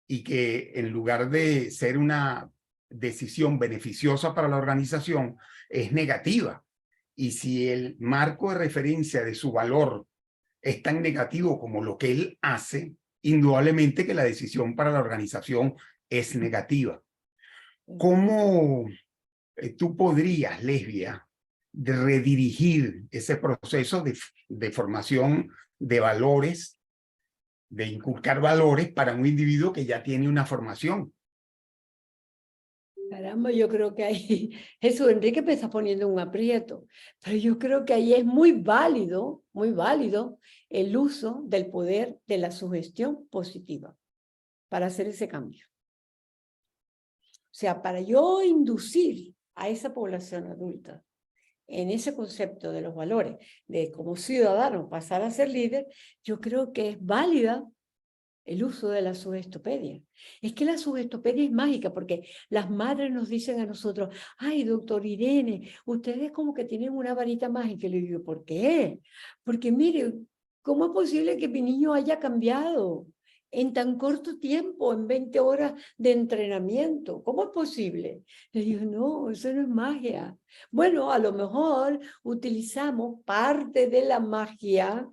y que en lugar de ser una decisión beneficiosa para la organización, es negativa. Y si el marco de referencia de su valor es tan negativo como lo que él hace, indudablemente que la decisión para la organización es negativa. ¿Cómo tú podrías, Lesbia, de redirigir ese proceso de formación de valores, de inculcar valores para un individuo que ya tiene una formación? Caramba, yo creo que ahí, Jesús Enrique me está poniendo un aprieto, pero yo creo que ahí es muy válido el uso del poder de la sugestión positiva para hacer ese cambio. O sea, para yo inducir a esa población adulta en ese concepto de los valores, de como ciudadano pasar a ser líder, yo creo que es válida el uso de la sugestopedia. Es que la sugestopedia es mágica porque las madres nos dicen a nosotros, ay, doctor Irene, ustedes como que tienen una varita mágica. Y le digo, ¿por qué? Porque mire, ¿cómo es posible que mi niño haya cambiado en tan corto tiempo, en 20 horas de entrenamiento? ¿Cómo es posible? Le digo, no, eso no es magia. Bueno, a lo mejor utilizamos parte de la magia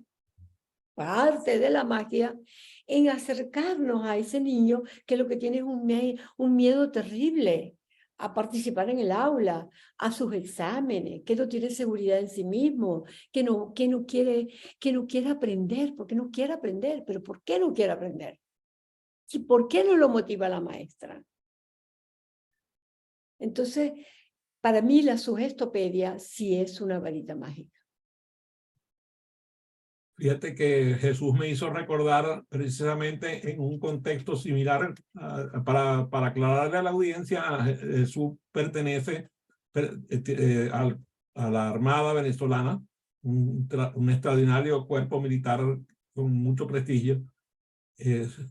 en acercarnos a ese niño que lo que tiene es un miedo terrible a participar en el aula, a sus exámenes, que no tiene seguridad en sí mismo, que no quiere aprender, porque no quiere aprender. ¿Pero por qué no quiere aprender? ¿Y por qué no lo motiva la maestra? Entonces, para mí la sugestopedia sí es una varita mágica. Fíjate que Jesús me hizo recordar precisamente en un contexto similar, para aclararle a la audiencia, Jesús pertenece a la Armada venezolana, un extraordinario cuerpo militar con mucho prestigio,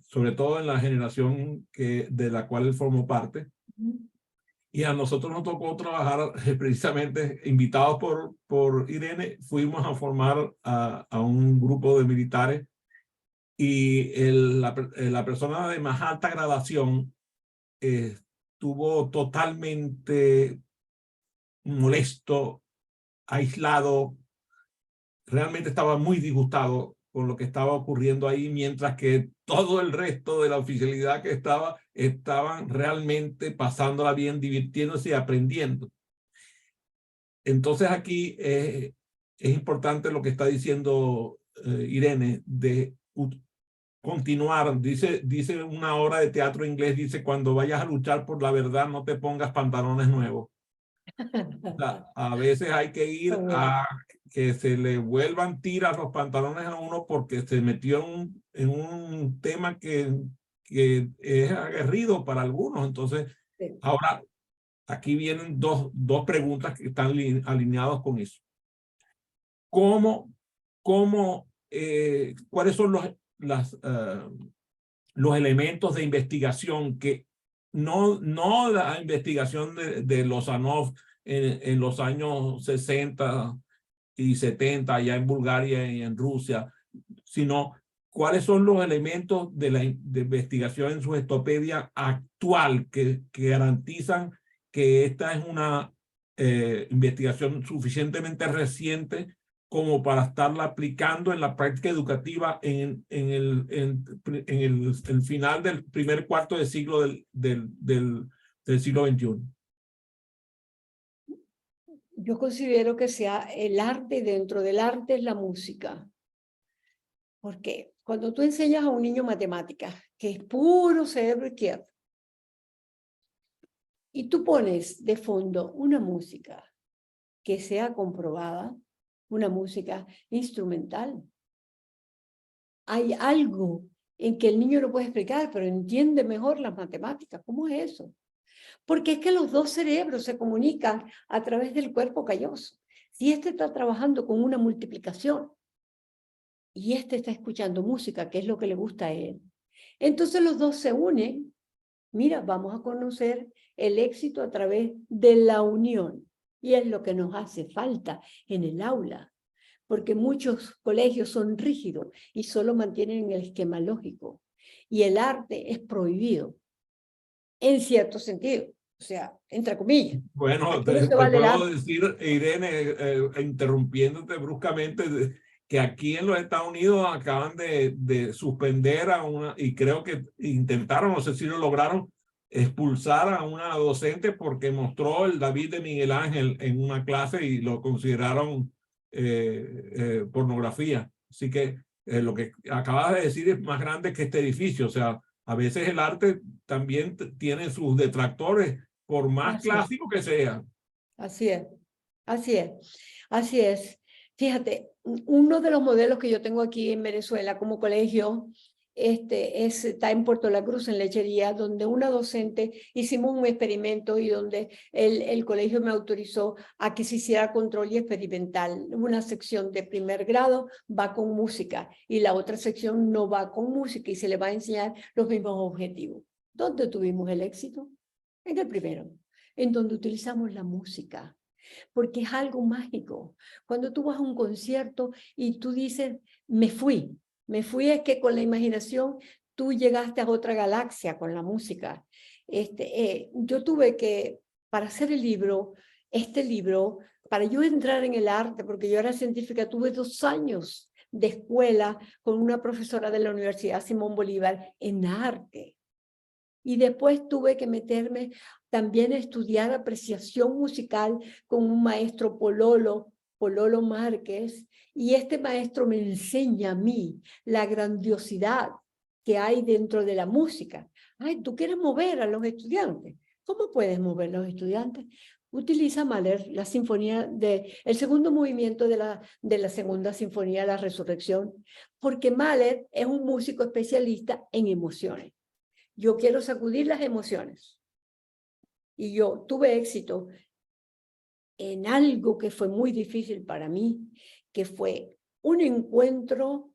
sobre todo en la generación de la cual él formó parte. Y a nosotros nos tocó trabajar precisamente, invitados por Irene, fuimos a formar a un grupo de militares y la persona de más alta graduación estuvo totalmente molesto, aislado, realmente estaba muy disgustado con lo que estaba ocurriendo ahí, mientras que todo el resto de la oficialidad que estaban realmente pasándola bien, divirtiéndose y aprendiendo. Entonces aquí es importante lo que está diciendo Irene, de continuar. Dice una obra de teatro inglés, dice: cuando vayas a luchar por la verdad, no te pongas pantalones nuevos. O sea, a veces hay que ir a que se le vuelvan tiras los pantalones a uno porque se metió en un tema que es aguerrido para algunos. Entonces, ahora aquí vienen dos preguntas que están alineadas con eso. ¿Cuáles son los elementos de investigación que no la investigación de Lozanov en los años 60 y 70 allá en Bulgaria y en Rusia, sino cuáles son los elementos de investigación en su sugestopedia actual que garantizan que esta es una investigación suficientemente reciente como para estarla aplicando en la práctica educativa en el final del primer cuarto de siglo del siglo XXI. Yo considero que sea el arte, dentro del arte es la música. Porque cuando tú enseñas a un niño matemáticas, que es puro cerebro izquierdo, y tú pones de fondo una música que sea comprobada, una música instrumental, hay algo en que el niño no puede explicar, pero entiende mejor las matemáticas. ¿Cómo es eso? Porque es que los dos cerebros se comunican a través del cuerpo calloso. Si este está trabajando con una multiplicación y este está escuchando música, que es lo que le gusta a él, entonces los dos se unen. Mira, vamos a conocer el éxito a través de la unión. Y es lo que nos hace falta en el aula, porque muchos colegios son rígidos y solo mantienen el esquema lógico. Y el arte es prohibido, en cierto sentido, o sea, entre comillas. Bueno, te puedo decir, Irene, interrumpiéndote bruscamente, que aquí en los Estados Unidos acaban de suspender y creo que intentaron, no sé si lo lograron, expulsar a una docente porque mostró el David de Miguel Ángel en una clase y lo consideraron pornografía. Así que lo que acabas de decir es más grande que este edificio. O sea, a veces el arte también tiene sus detractores, por más clásico que sea. Así es, así es, así es. Fíjate, uno de los modelos que yo tengo aquí en Venezuela como colegio está en Puerto La Cruz, en Lechería, donde una docente hicimos un experimento y donde el colegio me autorizó a que se hiciera control y experimental. Una sección de primer grado va con música y la otra sección no va con música y se le va a enseñar los mismos objetivos. ¿Dónde tuvimos el éxito? En el primero, en donde utilizamos la música, porque es algo mágico. Cuando tú vas a un concierto y tú dices, me fui es que con la imaginación tú llegaste a otra galaxia con la música. Yo tuve que, para hacer el libro, para yo entrar en el arte, porque yo era científica, tuve 2 años de escuela con una profesora de la Universidad Simón Bolívar en arte. Y después tuve que meterme también a estudiar apreciación musical con un maestro Pololo Márquez, y este maestro me enseña a mí la grandiosidad que hay dentro de la música. Ay, tú quieres mover a los estudiantes. ¿Cómo puedes mover a los estudiantes? Utiliza Mahler la sinfonía el segundo movimiento de la segunda sinfonía, La Resurrección, porque Mahler es un músico especialista en emociones. Yo quiero sacudir las emociones. Y yo tuve éxito en algo que fue muy difícil para mí, que fue un encuentro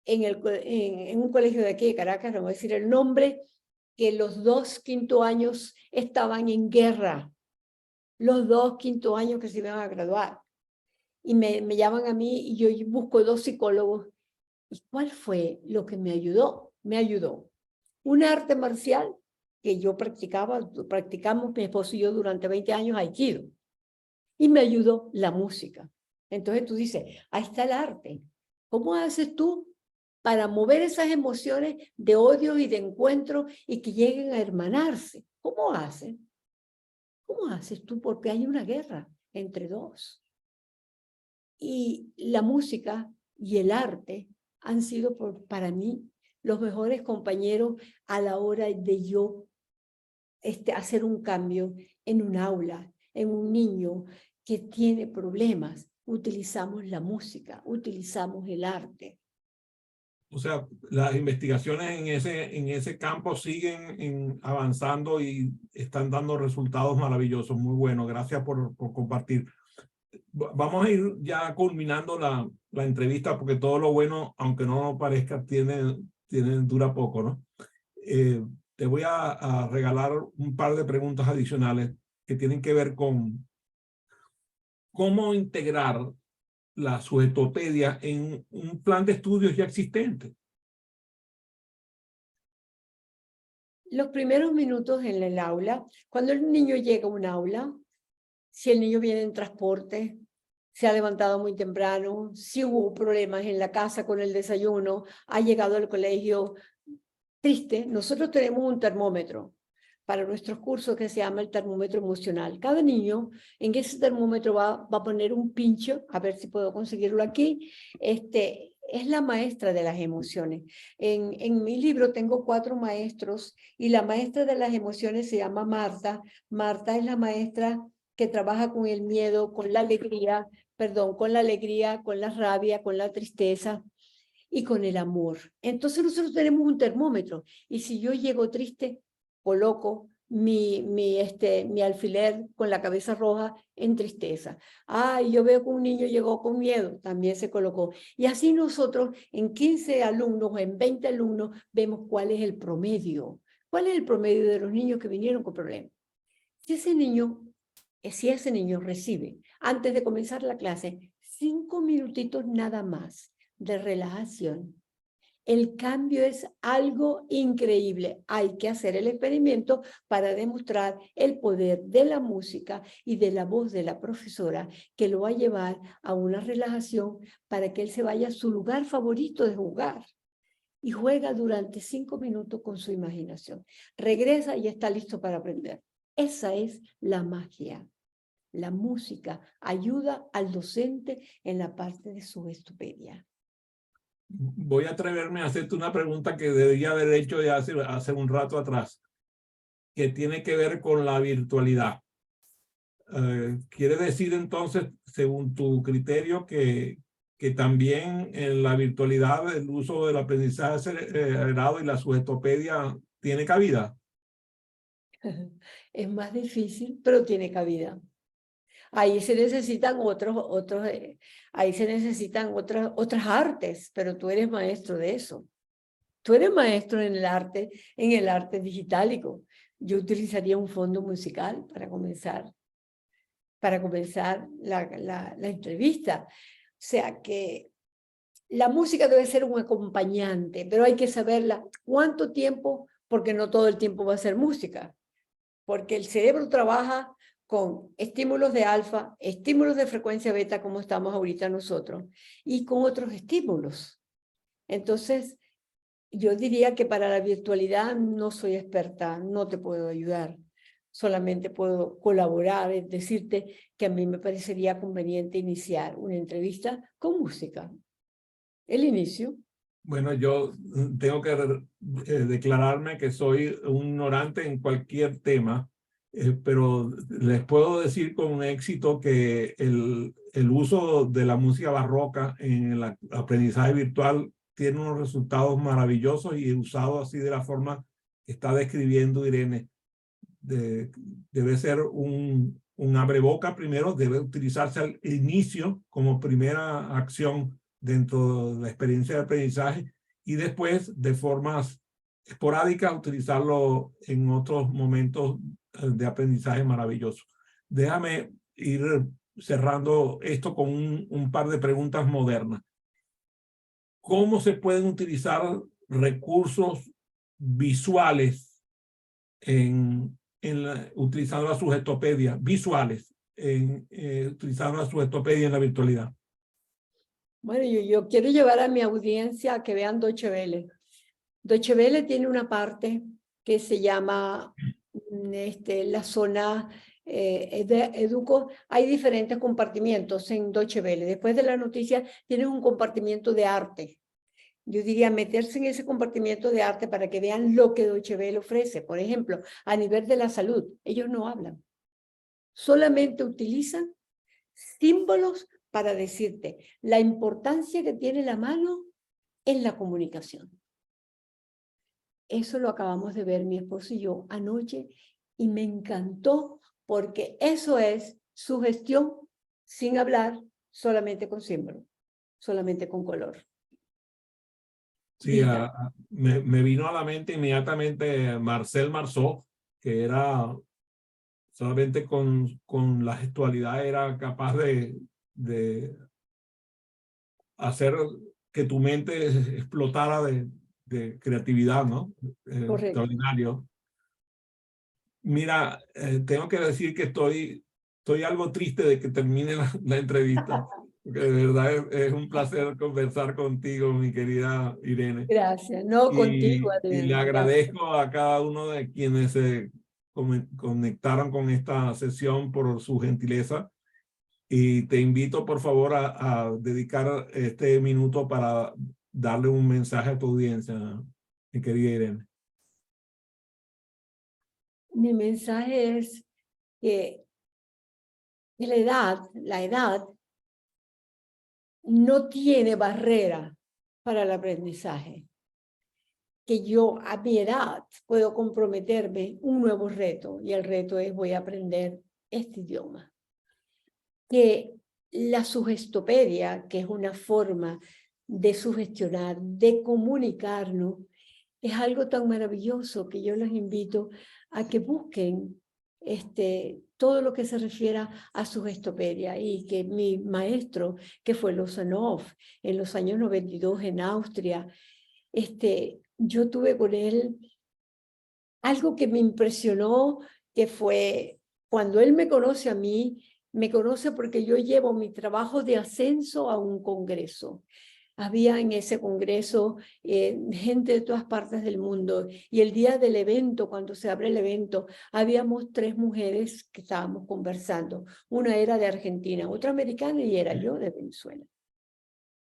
en un colegio de aquí de Caracas, no voy a decir el nombre, que los 2 quinto años estaban en guerra. Los 2 quinto años que se iban a graduar. Y me llaman a mí y yo busco 2 psicólogos. ¿Y cuál fue lo que me ayudó? Me ayudó un arte marcial que yo practicamos mi esposo y yo durante 20 años, Aikido. Y me ayudó la música. Entonces tú dices, ahí está el arte. ¿Cómo haces tú para mover esas emociones de odio y de encuentro y que lleguen a hermanarse? ¿Cómo haces? ¿Cómo haces tú? Porque hay una guerra entre dos. Y la música y el arte han sido para mí los mejores compañeros a la hora de yo hacer un cambio en un aula, en un niño que tiene problemas. Utilizamos la música, utilizamos el arte. O sea, las investigaciones en ese campo siguen avanzando y están dando resultados maravillosos, muy buenos. Gracias por compartir. Vamos a ir ya culminando la entrevista, porque todo lo bueno, aunque no parezca, dura poco, ¿no? Te voy a regalar un par de preguntas adicionales que tienen que ver con cómo integrar la sujetopedia en un plan de estudios ya existente. Los primeros minutos en el aula, cuando el niño llega a un aula, si el niño viene en transporte, se ha levantado muy temprano, si hubo problemas en la casa con el desayuno, ha llegado al colegio triste, nosotros tenemos un termómetro para nuestros cursos que se llama el termómetro emocional. Cada niño en ese termómetro va a poner un pincho, a ver si puedo conseguirlo aquí. Es la maestra de las emociones. En mi libro tengo 4 maestros y la maestra de las emociones se llama Marta. Marta es la maestra que trabaja con el miedo, con la alegría, con la rabia, con la tristeza y con el amor. Entonces nosotros tenemos un termómetro y si yo llego triste, coloco mi alfiler con la cabeza roja en tristeza. Yo veo que un niño llegó con miedo, también se colocó. Y así nosotros en 15 alumnos o en 20 alumnos vemos cuál es el promedio. ¿Cuál es el promedio de los niños que vinieron con problemas? Si ese niño recibe, antes de comenzar la clase, 5 minutitos nada más de relajación, el cambio es algo increíble. Hay que hacer el experimento para demostrar el poder de la música y de la voz de la profesora, que lo va a llevar a una relajación para que él se vaya a su lugar favorito de jugar. Y juega durante 5 minutos con su imaginación. Regresa y está listo para aprender. Esa es la magia. La música ayuda al docente en la parte de su estupedia. Voy a atreverme a hacerte una pregunta que debería haber hecho ya hace un rato atrás, que tiene que ver con la virtualidad. ¿Quiere decir entonces, según tu criterio, que también en la virtualidad el uso del aprendizaje acelerado y la sujetopedia tiene cabida? Es más difícil, pero tiene cabida. Ahí se necesitan ahí se necesitan otras artes, pero tú eres maestro de eso. Tú eres maestro en el arte digitálico. Yo utilizaría un fondo musical para comenzar la entrevista. O sea que la música debe ser un acompañante, pero hay que saberla cuánto tiempo, porque no todo el tiempo va a ser música, porque el cerebro trabaja con estímulos de alfa, estímulos de frecuencia beta, como estamos ahorita nosotros, y con otros estímulos. Entonces, yo diría que para la virtualidad no soy experta, no te puedo ayudar. Solamente puedo colaborar, es decirte que a mí me parecería conveniente iniciar una entrevista con música. El inicio. Bueno, yo tengo que declararme que soy un ignorante en cualquier tema, pero les puedo decir con éxito que el uso de la música barroca en el aprendizaje virtual tiene unos resultados maravillosos y usado así de la forma que está describiendo Irene. Debe ser un abreboca primero, debe utilizarse al inicio como primera acción dentro de la experiencia de aprendizaje y después de formas esporádicas utilizarlo en otros momentos de aprendizaje maravilloso. Déjame ir cerrando esto con un par de preguntas modernas. ¿Cómo se pueden utilizar recursos visuales utilizando la sugetopedia, visuales, utilizando la sugetopedia en la virtualidad? Bueno, yo quiero llevar a mi audiencia a que vean Deutsche Welle. Deutsche Welle tiene una parte que se llama la zona Educo. Hay diferentes compartimientos en Deutsche Welle. Después de la noticia tienen un compartimiento de arte. Yo diría meterse en ese compartimiento de arte para que vean lo que Deutsche Welle ofrece. Por ejemplo, a nivel de la salud, ellos no hablan. Solamente utilizan símbolos para decirte la importancia que tiene la mano en la comunicación. Eso lo acabamos de ver mi esposo y yo anoche y me encantó porque eso es sugestión sin hablar, solamente con símbolo, solamente con color. Sí, me vino a la mente inmediatamente Marcel Marceau, que era solamente con la gestualidad era capaz de hacer que tu mente explotara de creatividad, ¿no? Correcto. Extraordinario. Mira, tengo que decir que estoy algo triste de que termine la entrevista, porque de verdad es un placer conversar contigo, mi querida Irene. Gracias. No, contigo, Y le Adrián. Gracias. agradezco a cada uno de quienes se conectaron con esta sesión por su gentileza. Y te invito, por favor, a dedicar este minuto para darle un mensaje a tu audiencia, mi querida Irene. Mi mensaje es que la edad no tiene barrera para el aprendizaje. Que yo a mi edad puedo comprometerme un nuevo reto y el reto es voy a aprender este idioma. Que la sugestopedia, que es una forma de sugestionar, de comunicarnos, es algo tan maravilloso que yo los invito a que busquen todo lo que se refiera a sugestopedia y que mi maestro, que fue Lozanov, en los años 92 en Austria, yo tuve con él algo que me impresionó, que fue cuando él me conoce a mí, me conoce porque yo llevo mi trabajo de ascenso a un congreso. Había en ese congreso gente de todas partes del mundo y el día del evento, cuando se abre el evento, habíamos 3 mujeres que estábamos conversando. Una era de Argentina, otra americana y era yo de Venezuela.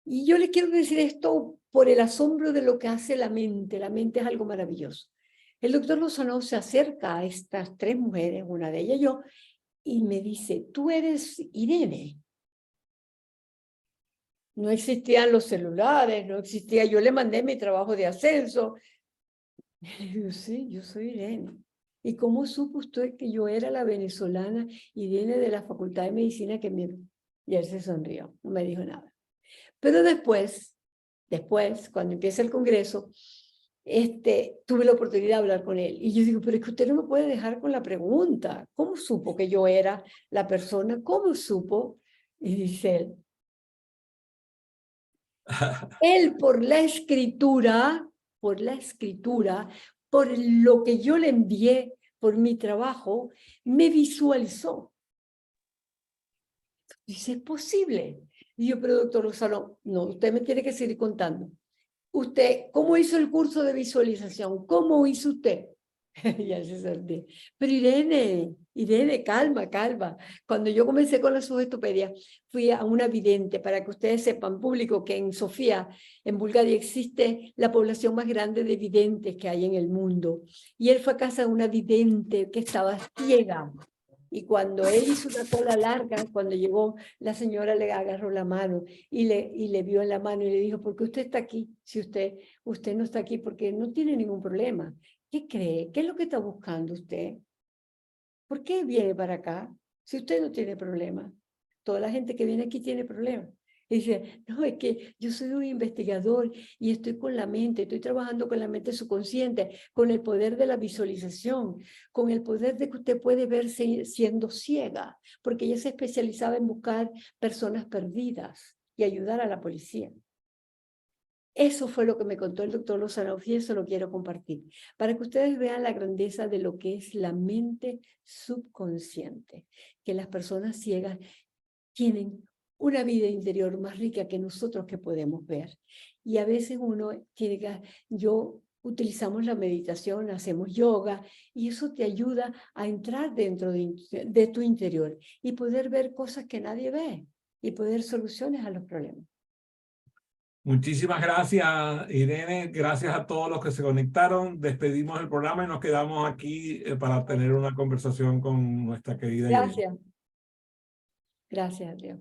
Y yo les quiero decir esto por el asombro de lo que hace la mente. La mente es algo maravilloso. El doctor Lozano se acerca a estas 3 mujeres, una de ellas yo, y me dice, tú eres Irene. No existían los celulares, no existía, yo le mandé mi trabajo de ascenso. Y le digo, sí, yo soy Irene. ¿Y cómo supo usted que yo era la venezolana Irene de la Facultad de Medicina que me... Y él se sonrió, no me dijo nada. Pero después, cuando empieza el congreso, tuve la oportunidad de hablar con él. Y yo digo, pero es que usted no me puede dejar con la pregunta. ¿Cómo supo que yo era la persona? ¿Cómo supo? Y dice él, por la escritura, por lo que yo le envié, por mi trabajo, me visualizó. Dice, es posible. Y yo, pero doctor Lozano, no, usted me tiene que seguir contando. Usted, ¿cómo hizo el curso de visualización? ¿Cómo hizo usted? Ya se sorprende. Pero Irene, calma, calma. Cuando yo comencé con la sugestopedia, fui a una vidente, para que ustedes sepan, público, que en Sofía, en Bulgaria, existe la población más grande de videntes que hay en el mundo. Y él fue a casa de una vidente que estaba ciega. Y cuando él hizo una cola larga, cuando llegó, la señora le agarró la mano y le vio en la mano y le dijo, ¿por qué usted está aquí? Si usted no está aquí porque no tiene ningún problema. ¿Qué cree? ¿Qué es lo que está buscando usted? ¿Por qué viene para acá si usted no tiene problema? Toda la gente que viene aquí tiene problemas. Y dice, no, es que yo soy un investigador y estoy con la mente, estoy trabajando con la mente subconsciente, con el poder de la visualización, con el poder de que usted puede verse siendo ciega, porque ella se especializaba en buscar personas perdidas y ayudar a la policía. Eso fue lo que me contó el doctor Lozano y eso lo quiero compartir, para que ustedes vean la grandeza de lo que es la mente subconsciente, que las personas ciegas tienen una vida interior más rica que nosotros que podemos ver. Y a veces uno tiene que, utilizamos la meditación, hacemos yoga, y eso te ayuda a entrar dentro de tu interior y poder ver cosas que nadie ve y poder soluciones a los problemas. Muchísimas gracias, Irene. Gracias a todos los que se conectaron. Despedimos el programa y nos quedamos aquí para tener una conversación con nuestra querida Irene. Gracias. Gracias, Dios.